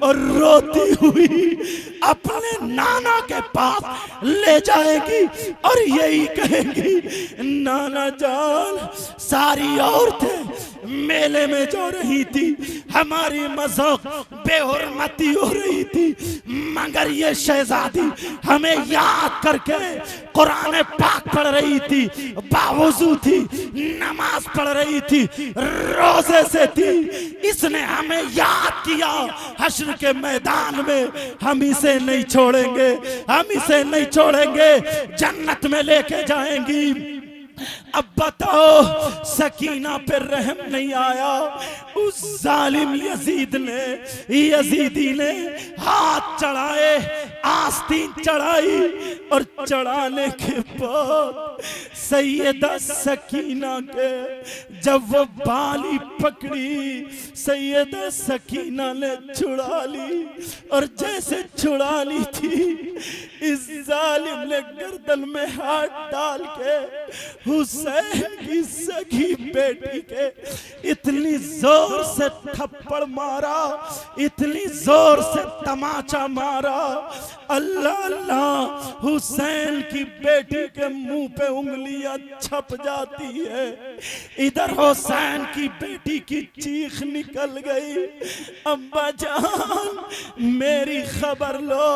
[SPEAKER 2] और रोती हुई अपने नाना के पास ले जाएगी और यही कहेगी, नाना जान, सारी औरतें मेले में जो रही थी, हमारी मज़ाक बेहुरमती हो रही थी, मगर ये शहजादी हमें याद करके कुरान पाक पढ़ रही थी, बावजूद थी, नमाज पढ़ रही थी, रोजे से थी। इसने हमें याद किया। हश्र के मैदान में हम इसे नहीं छोड़ेंगे, हम इसे नहीं छोड़ेंगे, जन्नत में लेके जाएंगी। अब बताओ, सकीना पे रहम नहीं आया। उस जालिम यजीदी ने हाथ चढ़ाए, आस्तीन चढ़ाई और चढ़ाने के बाद सैयदा सकीना के जब वो बाली पकड़ी, सैयदा सकीना ने छुड़ा ली और जैसे छुड़ा ली थी, इस जालिम ने गर्दन में हाथ डाल के हुसैन की सगी बेटी के इतनी जोर से थप्पड़ मारा, इतनी जोर से तमाचा मारा। अल्लाह अल्लाह, हुसैन की बेटी के मुंह पे उंगली तस्वीर छप जाती है। इधर हुसैन की बेटी की चीख निकल गई, अब्बा जान मेरी खबर लो,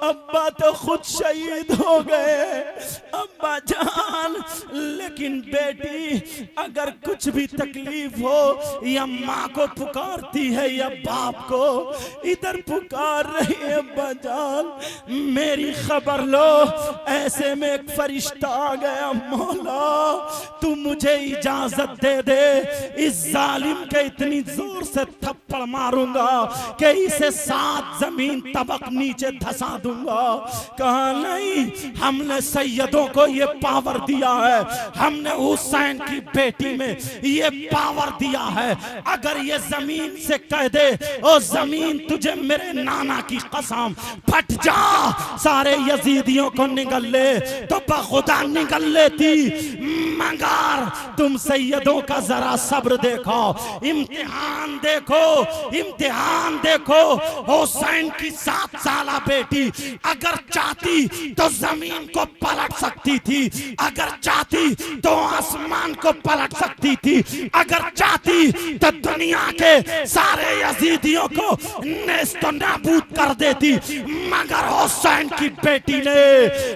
[SPEAKER 2] अब्बा तो खुद शहीद हो गए। अब्बा जान, लेकिन बेटी अगर कुछ भी तकलीफ हो या माँ को पुकारती है या बाप को, इधर पुकार रही है अब्बा जान मेरी खबर लो। ऐसे में एक फरिश्ता आ गया, मौला तू मुझे इजाजत दे दे, इस जालिम के इतनी जोर से थप्पड़ मारूंगा कि इसे 7 जमीन तबक नीचे धसा दूंगा। कहा नहीं, हमने सैयदों को ये पावर दिया है, हमने हुसैन की बेटी में ये पावर दिया है। अगर ये जमीन से कह दे ओ जमीन तुझे मेरे नाना की कसम फट जा, सारे यजीदियों को निगल ले, तो बखुदा निगल लेती। मगर तुम सैयदों का जरा सब्र देखो, इम्तिहान देखो, इम्तिहान देखो। हुसैन की 7 साला बेटी अगर चाहती तो जमीन को पलट सकती थी, अगर चाहती तो आसमान को पलट सकती थी, अगर चाहती तो दुनिया के सारे यजीदियों को नेस्तो नाबूद कर देती। मगर हुसैन की बेटी ने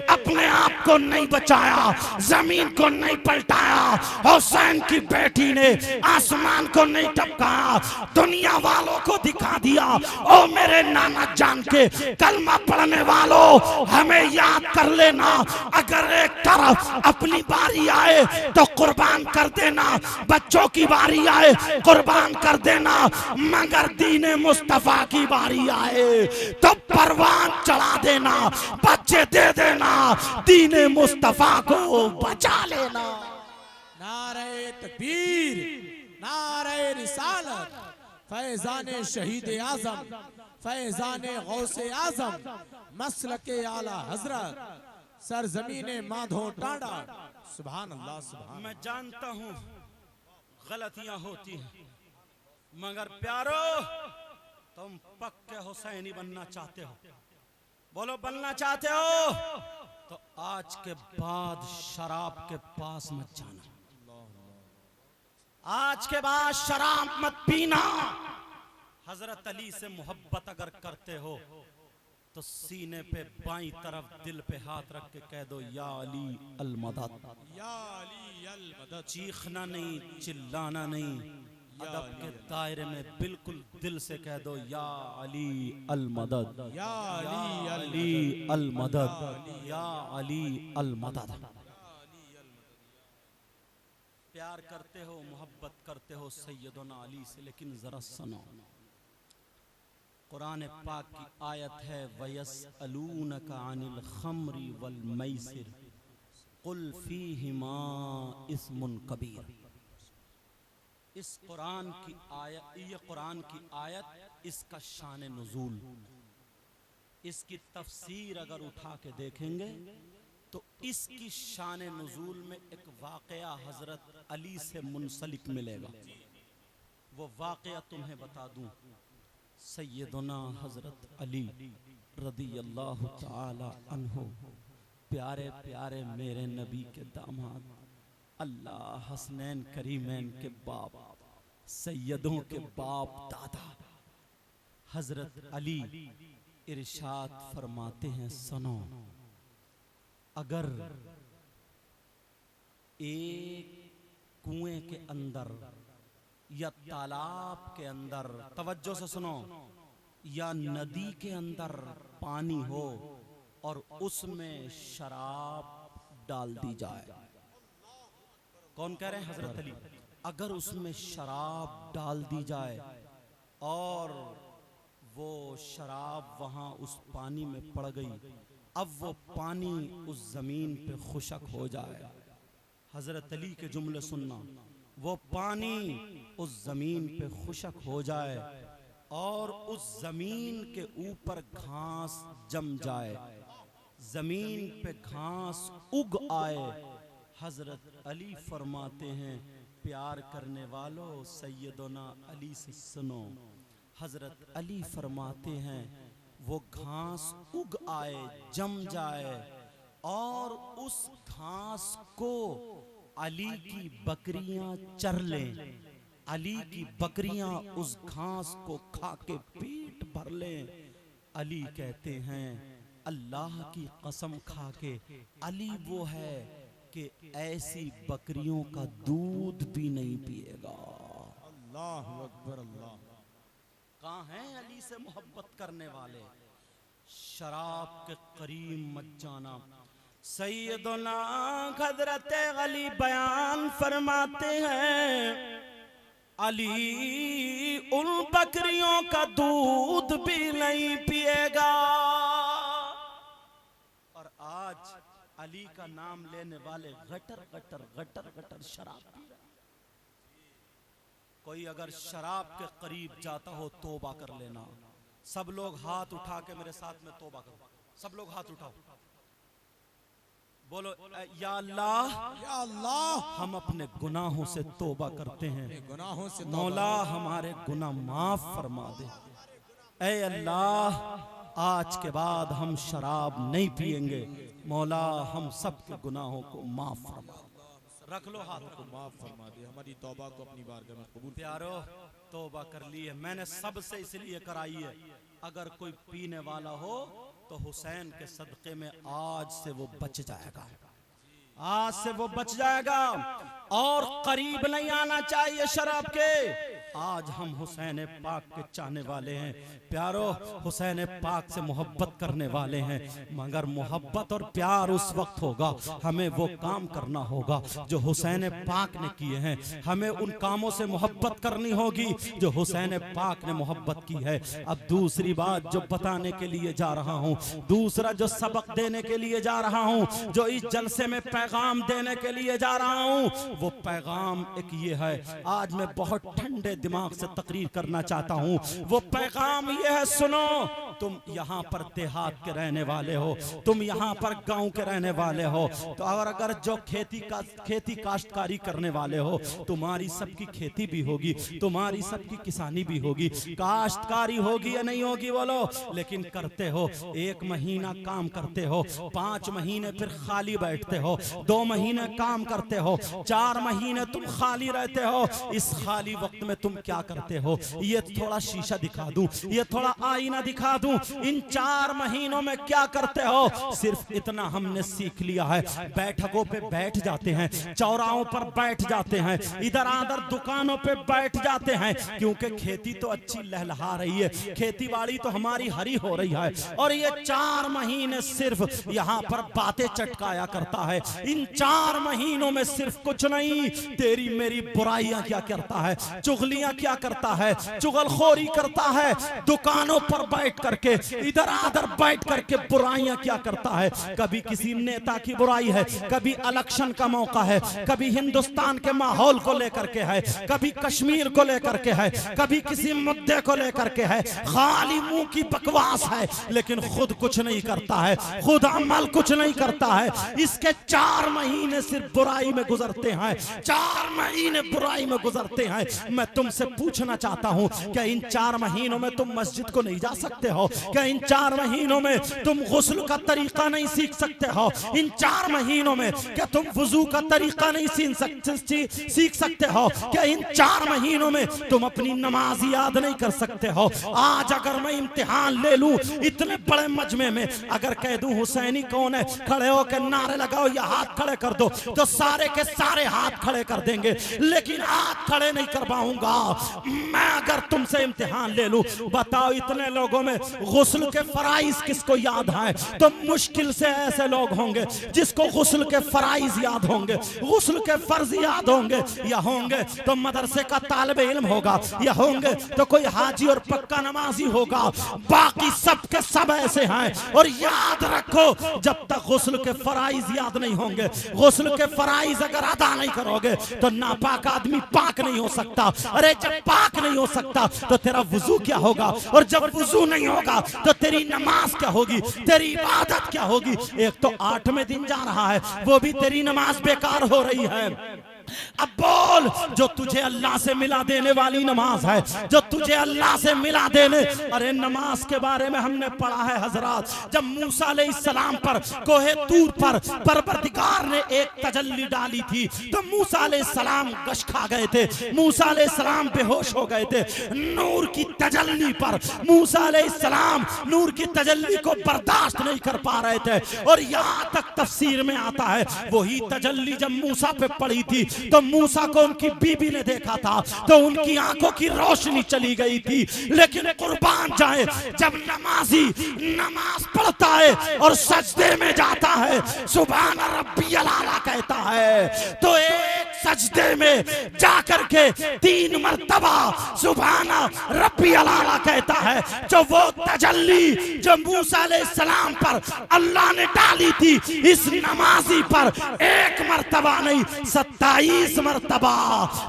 [SPEAKER 2] अपने आप को नहीं बचाया, जमीन को नहीं पलटाया, हुसैन की बेटी ने आसमान को नहीं टपकाया, दुनिया वालों को दिखा दिया। ओ मेरे नाना जान के कलमा पढ़ने वालों, हमें याद कर लेना, अगर एक तरफ अपनी बारी आए तो कुर्बान कर देना, बच्चों की बारी आए कुर्बान कर देना, मगर दीने मुस्तफा की बारी आए तो परवान चढ़ा देना, बच्चे दे देना, दीने मुस्तफा को बचा लेना।
[SPEAKER 1] नारे तकबीर, नारे रिसालत, फैजाने शहीद आजम, फैजाने गौसे आजम, मसलके आला हजरत, सरजमीने माधो टांडा। सुभान अल्लाह, सुभान।
[SPEAKER 2] मैं जानता हूँ गलतियां होती हैं, मगर प्यारो तुम पक्के हुसैनी बनना चाहते हो, बोलो बनना चाहते हो तो आज के बाद शराब के पास मत जाना, आज के बाद शराब मत पीना। हजरत अली से मोहब्बत अगर करते हो तो सीने पे बाईं तरफ दिल पे हाथ रख के कह दो या अली अल मदद,
[SPEAKER 1] या अली अल मदद।
[SPEAKER 2] चीखना नहीं, चिल्लाना नहीं, अदब के दायरे में बिल्कुल दिल से कह दो या अली अल मदद,
[SPEAKER 1] या
[SPEAKER 2] अली अल मदद, या अली अल मदद। प्यार करते हो, मोहब्बत करते हो सैयदना अली से, लेकिन जरा सुनो, कुरान पाक की आयत है वयसअलूनका अनिल खम्री वल मैसिर कुल फीहिमा इस्मुन कबीर। इस कुरान की आयत, ये कुरान की आयत, इसका शान नुज़ूल, इसकी तफसीर अगर उठा के देखेंगे तो इसकी शान नुज़ूल में एक वाक़या हजरत अली से मुंसलिक मिलेगा। वो वाक़या तुम्हें बता दूं, सैयदना हजरत अली रदियल्लाहु ताला अन्हु, प्यारे प्यारे मेरे नबी के दामाद, अल्लाह हसनैन करीमैन के बाप, सैयदों के बाप दादा हजरत अली इरशाद फरमाते हैं, सुनो, अगर एक कुएं के अंदर या तालाब के अंदर, तवज्जो से सुनो, या नदी के अंदर पानी हो और उसमें शराब डाल दी जाए, कौन कह रहे हैं? हजरत अली। अगर उसमें शराब डाल दी जाए और वो शराब वहां उस पानी में पड़ गई, अब वो पानी उस जमीन पे खुशक हो जाए, हजरत अली के जुमले सुनना, वो पानी उस जमीन पे खुशक हो जाए और उस जमीन के ऊपर घास जम जाए, जमीन पे घास उग आए, हजरत अली फरमाते हैं, प्यार करने वालों सैयदना अली से सुनो, हजरत अली फरमाते हैं, वो घास उग आए, जम जाए, और उस घास को अली की बकरियां चर लें, अली की बकरियां उस घास को खा के पेट भर लें। अली कहते हैं अल्लाह की कसम खा के, अली वो है कि ऐसी बकरियों का दूध भी नहीं पिएगा।
[SPEAKER 1] अल्लाह अकबर अल्लाह।
[SPEAKER 2] कहाँ हैं अली से मोहब्बत करने वाले? शराब के करीब मत जाना। सैयदना हज़रत अली बयान फरमाते हैं अली उन बकरियों का दूध भी नहीं पिएगा। और आज अली का नाम लेने वाले गटर गटर गटर गटर शराब पी रहे। कोई अगर शराब के करीब जाता हो तौबा कर लेना। सब लोग हाथ उठा के मेरे साथ में तौबा करो। सब लोग हाथ उठाओ, बोलो या अल्लाह,
[SPEAKER 1] या अल्लाह,
[SPEAKER 2] हम अपने गुनाहों से तौबा करते हैं,
[SPEAKER 1] गुनाहों से
[SPEAKER 2] मौला हमारे गुनाह माफ फरमा दे। ऐ अल्लाह, आज के बाद हम शराब नहीं पिएंगे, मौला हम सब के गुनाहों को माफ फरमा दे। रख लो हाथ को,
[SPEAKER 1] माफ फरमा दे, हमारी तौबा को अपनी बारगाह में कबूल।
[SPEAKER 2] प्यारो तौबा कर ली है मैंने, सबसे इसलिए कराई है, अगर कोई पीने वाला हो तो हुसैन के सदक़े में आज से वो बच जाएगा, आज से वो बच जाएगा और करीब नहीं आना चाहिए शराब के। आज हम हुसैन पाक के चाहने वाले हैं प्यारो, हुसैन पाक से मोहब्बत करने वाले हैं, मगर मोहब्बत और प्यार उस वक्त होगा, हमें वो काम करना होगा जो हुसैन पाक ने किए हैं। हमें उन कामों से मोहब्बत करनी होगी जो हुसैन पाक ने मोहब्बत की है। अब दूसरी बात जो बताने के लिए जा रहा हूँ, दूसरा जो सबक देने के लिए जा रहा हूँ, जो इस जलसे में पैगाम देने के लिए जा रहा हूँ, वो पैगाम एक ये है। आज मैं बहुत ठंडे दिमाग से तकरीर करना चाहता हूँ। वो पैगाम ये है, सुनो, तुम यहाँ पर देहात के रहने वाले हो, तुम यहाँ पर गांव के रहने वाले हो, तो अगर जो खेती काश्तकारी करने वाले हो, तुम्हारी सबकी खेती भी होगी, तुम्हारी सबकी किसानी भी होगी, काश्तकारी होगी या नहीं होगी बोलो, लेकिन करते हो। 1 महीना काम करते हो, 5 महीने फिर खाली बैठते हो, 2 महीने काम करते हो, 4 महीने तुम खाली रहते हो। इस खाली वक्त में तुम क्या करते हो? ये थोड़ा शीशा दिखा दूं, ये थोड़ा आईना दिखा दूं, इन 4 महीनों में क्या करते हो? सिर्फ इतना हमने सीख लिया है, बैठकों पे बैठ जाते हैं, चौराहों पर बैठ जाते हैं, इधर आधर दुकानों पे बैठ जाते हैं, क्योंकि खेती तो अच्छी लहलहा रही है, खेती बाड़ी तो हमारी हरी हो रही है, और ये 4 महीने सिर्फ यहाँ पर बातें चटकाया करता है। इन 4 महीनों में सिर्फ कुछ नहीं, तेरी मेरी बुराइयां क्या करता है, चुगलियां क्या करता है, चुगलखोरी करता है, दुकानों पर बैठ करके, इधर आधर बैठ करके बुराइयां क्या करता है। कभी किसी नेता की बुराई है, कभी इलेक्शन का मौका है, कभी हिंदुस्तान के माहौल को लेकर के है, कभी कश्मीर को लेकर के है, कभी किसी मुद्दे को लेकर के है, खाली मुंह की बकवास है, लेकिन खुद कुछ नहीं करता है, खुद अमल कुछ नहीं करता है। इसके 4 महीने सिर्फ बुराई में गुजरते हैं, 4 महीने बुराई में गुजरते हैं। मैं तुमसे पूछना चाहता हूं, क्या इन 4 महीनों में तुम मस्जिद को नहीं जा सकते हो? क्या इन 4 महीनों में तुम गुस्ल का तरीका नहीं सीख सकते हो? इन 4 महीनों में क्या तुम वुजू का तरीका नहीं सीख सकते हो? क्या इन 4 महीनों में तुम अपनी नमाज याद नहीं कर सकते हो? आज अगर मैं इम्तिहान ले लूं इतने बड़े मजमे में, अगर कह दूं हुसैनी कौन है, खड़े होकर नारे लगाओ या हाथ खड़े कर दो, तो सारे के सारे हाथ खड़े कर देंगे, लेकिन हाथ खड़े नहीं कर पाऊंगा। मैं अगर तुमसे इम्तिहान ले लूं, बताओ इतने लोगों में गुस्ल के फराइज किसको याद है? तो मुश्किल से ऐसे लोग होंगे जिसको गुस्ल के फराइज याद होंगे, गुस्ल के फर्ज याद होंगे, या होंगे तो मदरसे का तालिबे इल्म होगा, या होंगे तो कोई हाजी और पक्का नमाजी होगा। बाकी सब के सब ऐसे हैं। और याद रखो, जब तक गुस्ल के फराइज याद नहीं होंगे, गुस्ल के फराइज अगर अदा नहीं करोगे, तो नापाक आदमी पाक नहीं हो सकता। अरे जब पाक नहीं हो सकता तो तेरा वुजू क्या होगा, और जब वुजू नहीं होगा तो तेरी नमाज क्या होगी, तेरी इबादत क्या होगी? एक तो 8वें दिन जा रहा है, वो भी तेरी नमाज बेकार हो रही है। अब बोल, जो तुझे अल्लाह से मिला देने वाली नमाज है, जो तुझे अल्लाह से मिला देने। अरे नमाज के बारे में हमने पढ़ा है हजरात, जब मूसा अलैहिस्सलाम पर कोहे तूर पर परवरदिगार ने एक तजल्ली डाली थी तो मूसा अलैहिस्सलाम गश खा गए थे, मूसा अलैहिस्सलाम बेहोश हो गए थे। नूर की तजल्ली पर मूसा अलैहिस्सलाम नूर की तजल्ली को बर्दाश्त नहीं कर पा रहे थे। और यहाँ तक तफसीर में आता है वही तजल्ली जब मूसा पे पड़ी थी तो मूसा को उनकी बीबी ने देखा था तो उनकी आंखों की रोशनी चली गई थी। लेकिन कुर्बान जाए, जब नमाजी नमाज पढ़ता है और सजदे में जाता है सुभान रब्बियल आला कहता है तो एक सजदे में जाकर के 3 मर्तबा सुभान रब्बियल आला कहता है। जो वो तजल्ली जो मूसा अलैहिस्सलाम पर अल्लाह ने डाली थी इस नमाजी पर एक मर्तबा नहीं 27 मर्तबा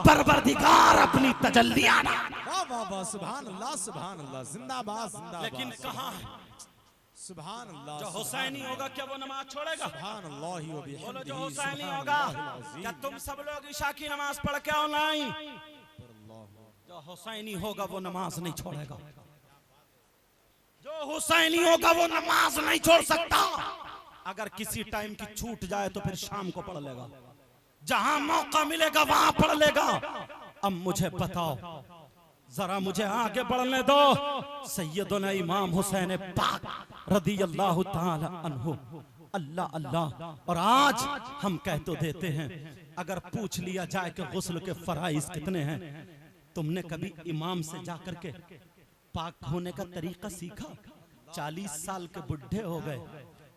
[SPEAKER 2] परवरदिगार अपनी तजल्लियां।
[SPEAKER 1] वाह वाह वाह, सुभान अल्लाह, जिंदाबाद जिंदाबाद।
[SPEAKER 2] लेकिन कहाँ
[SPEAKER 1] सुभान अल्लाह,
[SPEAKER 2] जो हुसैनी होगा क्या वो नमाज छोड़ेगा?
[SPEAKER 1] सुभान अल्लाह ही व बिहम्दिही,
[SPEAKER 2] बोलो जो हुसैनी
[SPEAKER 1] सुभान
[SPEAKER 2] होगा
[SPEAKER 1] अल्लाह अज़ीम।
[SPEAKER 2] क्या तुम सब लोग ईशा की नमाज पढ़ के आओ? नहीं, जो हुसैनी होगा वो नमाज नहीं छोड़ेगा। जो हुसैनी होगा वो नमाज नहीं छोड़ सकता। अगर किसी टाइम की छूट जाए तो फिर शाम को पढ़ लेगा, जहां मौका मिलेगा वहां पढ़ लेगा। अब मुझे बताओ, जरा मुझे आगे बढ़ने दो। सैयदुना इमाम हुसैन पाक रदियल्लाहु ताला अन्हु, अल्लाह अल्लाह। और आज हम कह तो देते हैं, अगर पूछ लिया जाए कि गुस्ल के फराइज कितने हैं, तुमने कभी इमाम से जाकर के पाक होने का तरीका सीखा? 40 साल के बुढ़े हो गए,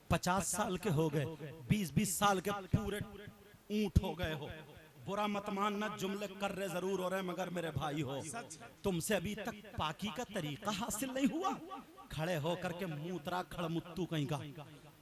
[SPEAKER 2] 50 साल के हो गए, 20-20 साल के पूरे ऊंट हो गए हो। बुरा मत मानना, जुमले कर रहे जरूर हो रहे मगर मेरे भाई हो, तुमसे अभी तक पाकी का तरीका हासिल नहीं हुआ। खड़े होकर के मूतरा खड़मुत्तू कहीं का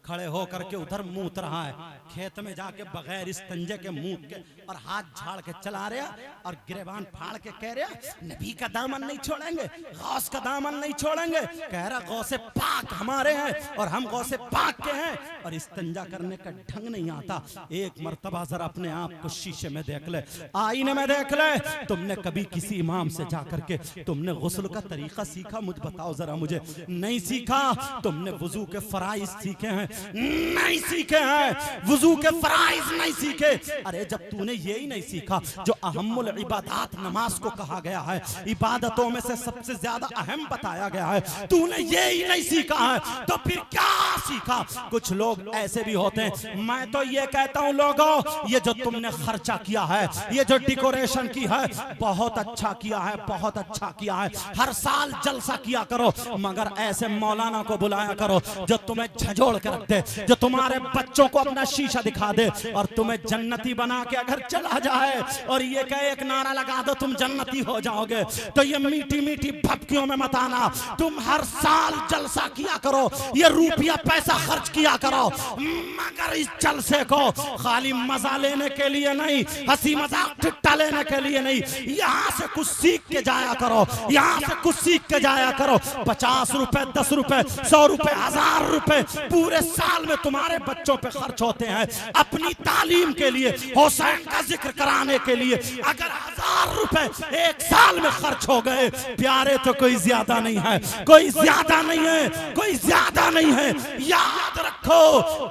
[SPEAKER 2] खड़े होकर के उधर मूत रहा है, खेत में जाके बगैर इस तंजे के मूत के और हाथ झाड़ के चला रहा और गिरेबान फाड़ के कह रहा नबी का दामन नहीं छोड़ेंगे, गौस का दामन नहीं छोड़ेंगे। कह रहा गौसे पाक हमारे हैं और हम गौसे पाक के हैं। और इस तंजा करने का ढंग नहीं आता। एक मर्तबा जरा अपने आप को शीशे में देख ले, आईने में देख ले। तुमने कभी किसी इमाम से जाकर के तुमने गुस्ल का तरीका सीखा? मुझे बताओ जरा, मुझे नहीं सीखा। तुमने वुजू के फराइज सीखे हैं? नहीं सीखे हैं, वुजू के फराइज नहीं सीखे। अरे जब तूने यही नहीं सीखा जो अहम्मुल इबादात नमाज को कहा गया है, इबादतों में से सबसे ज्यादा अहम बताया गया है, तूने यही नहीं सीखा है तो फिर क्या सीखा? कुछ लोग ऐसे भी होते हैं, मैं तो ये कहता हूं लोगों, ये जो तुमने खर्चा किया है, ये जो डेकोरेशन की है, बहुत अच्छा किया है, बहुत अच्छा किया है। हर साल जलसा किया करो, मगर ऐसे मौलाना को बुलाया करो जो तुम्हें झंझोड़ कर दे, जो तुम्हारे बच्चों को अपना शीशा दिखा दे और तुम्हें जन्नती बना के अगर चला जाए और ये कहे एक नारा लगा दो तुम जन्नती हो जाओगे, तो ये मीठी मीठी भपकियों में मत आना। तुम हर साल जलसा किया करो, ये रुपया पैसा खर्च किया करो, मगर इस जलसे को खाली मजा लेने के लिए नहीं, हंसी मजाक ठिट्ठा लेने के लिए नहीं, यहाँ से कुछ सीख के जाया करो, यहाँ से कुछ सीख के जाया करो। 50 रुपए, 10 रुपए, 100 रुपए, 1000 रुपए पूरे साल में तुम्हारे बच्चों पे खर्च होते हैं अपनी तालीम के लिए, हुसैन का जिक्र कराने के लिए। अगर 1000 रुपए एक साल में खर्च हो गए प्यारे, तो कोई ज्यादा नहीं है, कोई ज्यादा नहीं है, कोई ज्यादा नहीं है। याद रखो,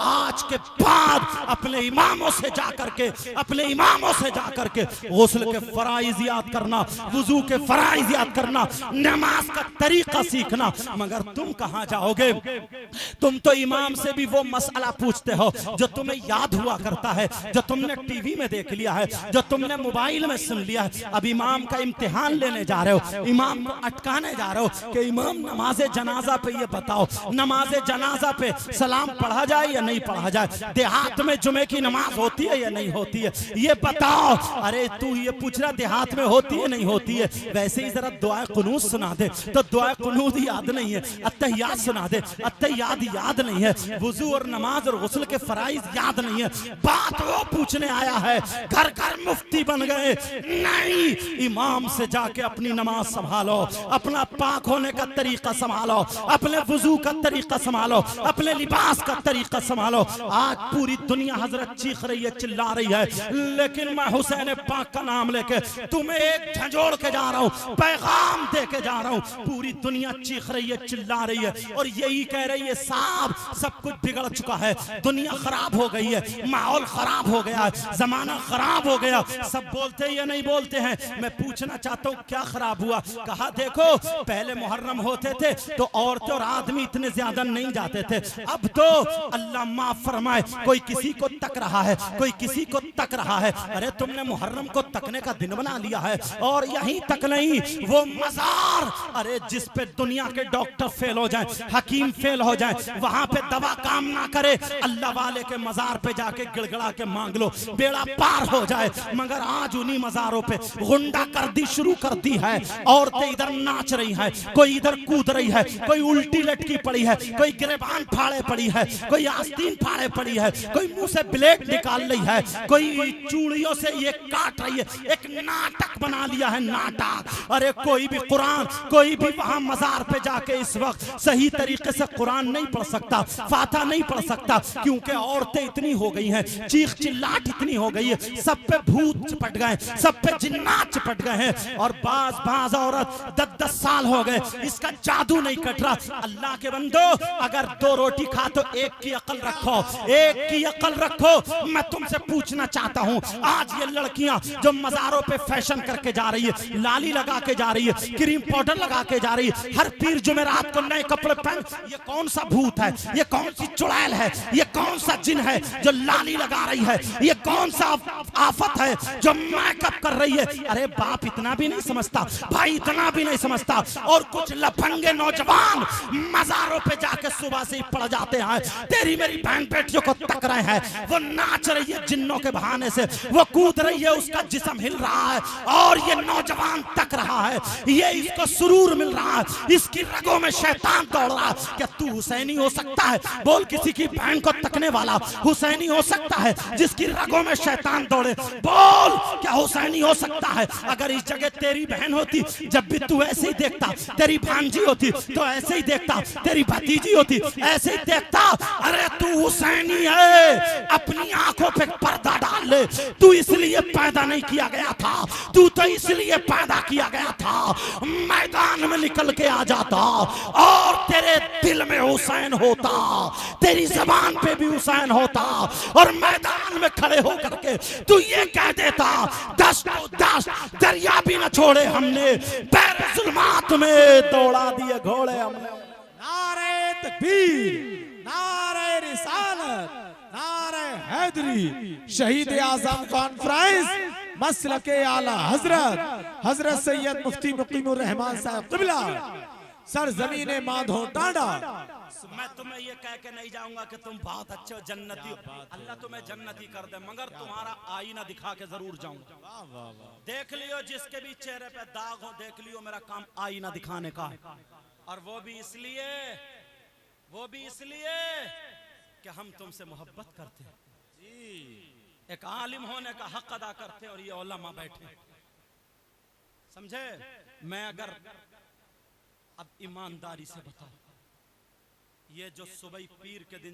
[SPEAKER 2] आज के बाद अपने इमामों से जाकर के, अपने इमामों से जाकर के गुस्ल के फराइज याद करना, वुजू के फराइज याद करना, नमाज का तरीका सीखना। मगर तुम कहां जाओगे? तुम तो इमाम से भी वो मसला पूछते हो जो तुम्हें याद हुआ करता है, जो तुमने टीवी में देख लिया है, जो तुमने मोबाइल में सुन लिया है। अब इमाम का इम्तिहान लेने जा रहे हो, इमाम को अटकाने जा रहे हो कि इमाम नमाज जनाजा पे ये बताओ, नमाज जनाजा पे सलाम पढ़ा जाए या नहीं पढ़ा जाए, देहात में जुमे की नमाज होती है या नहीं होती है, ये बताओ। अरे तू ये पूछ रहा देहात में होती है नहीं होती है, वैसे ही जरा दुआ कुनूत सुना दे तो दुआ कुनूत याद नहीं है, अत्तहियात सुना दे, अत्तहियात याद नहीं है, वुजू और नमाज और गुस्ल के फराइज याद नहीं है। बात वो पूछने आया है, घर घर मुफ्ती बन गए। नहीं, इमाम से जाके अपनी नमाज संभालो, अपना पाक होने का तरीका संभालो, अपने वुजू का तरीका संभालो, अपने लिबास का तरीका संभालो। आज पूरी दुनिया हजरत चीख रही है, चिल्ला रही है, लेकिन मैं हुसैन पाक का नाम लेके तुम्हें एक झंझोड़ के जा रहा हूँ, पैगाम दे के जा रहा हूँ। पूरी दुनिया चीख रही है, चिल्ला रही है, और यही कह रही है साहब सब कुछ बिगड़ चुका है, दुनिया खराब हो गई है, माहौल खराब हो गया है, जमाना खराब हो गया। सब बोलते हैं या नहीं बोलते हैं? मैं पूछना चाहता हूँ क्या खराब हुआ? कहा देखो पहले मुहर्रम होते थे तो औरतें और आदमी इतने ज्यादा नहीं जाते थे, अब तो अल्लाह माफ फरमाए कोई किसी को तक रहा है, कोई किसी को तक रहा है। अरे तुमने मुहर्रम को तकने का दिन बना लिया है। और यहीं तक नहीं, वो मजार, अरे जिस पे दुनिया के डॉक्टर फेल हो जाएं, हकीम फेल हो जाएं, वहां पे दवा काम ना करे, अल्लाह वाले के मजार पे जाके गिड़गड़ा के मांग लो, बेड़ा पार हो जाए। मगर आज उन्हीं मजारों पे गुंडा कर दी शुरू कर दी है। औरतें इधर नाच रही हैं, कोई इधर कूद रही है, कोई उल्टी लटकी पड़ी है, कोई गिरेबान फाड़े पड़ी है, कोई आस्तीन फाड़े पड़ी है, कोई मुंह से ब्लेड निकाल रही है, कोई चूड़ियों से ये काट रही है। एक नाटक बना लिया है, नाटक। अरे कोई भी कुरान, कोई भी वहां मजार पे जाके इस वक्त सही तरीके से कुरान नहीं पढ़ सकता, फातिहा नहीं पढ़ सकता, क्योंकि औरतें इतनी हो गई हैं, चीख चिल्लाट इतनी हो गई है, सब पे भूत चिपट गए, सब पे जिन्नात चिपट गए हैं। और बाज औरत 10-10 साल हो गए, इसका जादू नहीं कट रहा। अल्लाह के बंदो, अगर 2 रोटी खा तो एक की अकल रखो, एक की अकल रखो। मैं तुमसे पूछना चाहता हूँ, आज ये लड़कियां जो मजारों पे फैशन करके जा रही है, लाली लगा के जा रही है, क्रीम पाउडर लगा के जा रही है, हर पीर जुमेरात को नए कपड़े पहन, ये कौन सा भूत है? ये कौन सी चुड़ैल है? ये कौन सा जिन है जो लाली लगा रही है? ये कौन सा आफत है जो मेकअप कर रही है? अरे बाप इतना भी नहीं समझता, भाई इतना भी नहीं समझता। और कुछ लफंगे नौजवान मजारों पे जाके सुबह से ही पड़ जाते हैं, तेरी मेरी बहन बेटियों को तक रहे हैं, वो नाच रही है जिन्नों के बहाने से, वो कूद रही है, उसका जिस्म हिल रहा है, और ये नौजवान तक रहा है, ये इसको सुरूर मिल रहा है, इसकी रगों में शैतान दौड़ रहा है। क्या तू हुसैनी हो सकता है? बोल, किसी की बहन को तकने वाला हुसैनी हो सकता है जिसकी रगों में शैतान दौड़े? बोल, क्या हुसैनी हो सकता है? अगर इस जगह तेरी बहन होती, जब भी तू ऐसे ही देखता, तेरी भांजी होती तो ऐसे ही देखता, तेरी भतीजी होती ऐसे ही देखता। अरे तू हुसैनी है, अपनी आंखों पे पर्दा डाल ले। तू इसलिए पैदा नहीं किया गया था, तू तो इसलिए पैदा किया गया था, मैदान में निकल के आ जाता और तेरे दिल में हुसैन होता, तेरी जबान पे भी हुसैन होता, और मैदान में खड़े होकर के तू ये कह देता, 10 दरिया भी न छोड़े हमने, पैर जुल्मात में दौड़ा दिए घोड़े हमने।
[SPEAKER 1] नारे तकबीर, नारे रिसालत, नारे हैदरी। शहीद आजम कॉन्फ्रेंस मसलके आला हजरत सैयद मुफ्ती मुकीमुर रहमान साहब क़िबला सरजमीने माधो टांडा।
[SPEAKER 2] मैं तुम्हें ये कह के नहीं जाऊंगा कि तुम बहुत अच्छे हो, जन्नती हो, अल्लाह तुम्हें जन्नती कर दे, मगर तुम्हारा आईना दिखा के जरूर जाऊंगा। देख लियो जिसके भी चेहरे पे दाग हो, देख लियो मेरा काम आईना दिखाने का है। और वो भी इसलिए कि हम तुमसे मोहब्बत करते हैं, एक आलिम होने का हक अदा करते हैं, और ये उलमा बैठे, समझे? मैं अगर अब ईमानदारी से बताऊं, ये जो सुबह पीर के दिन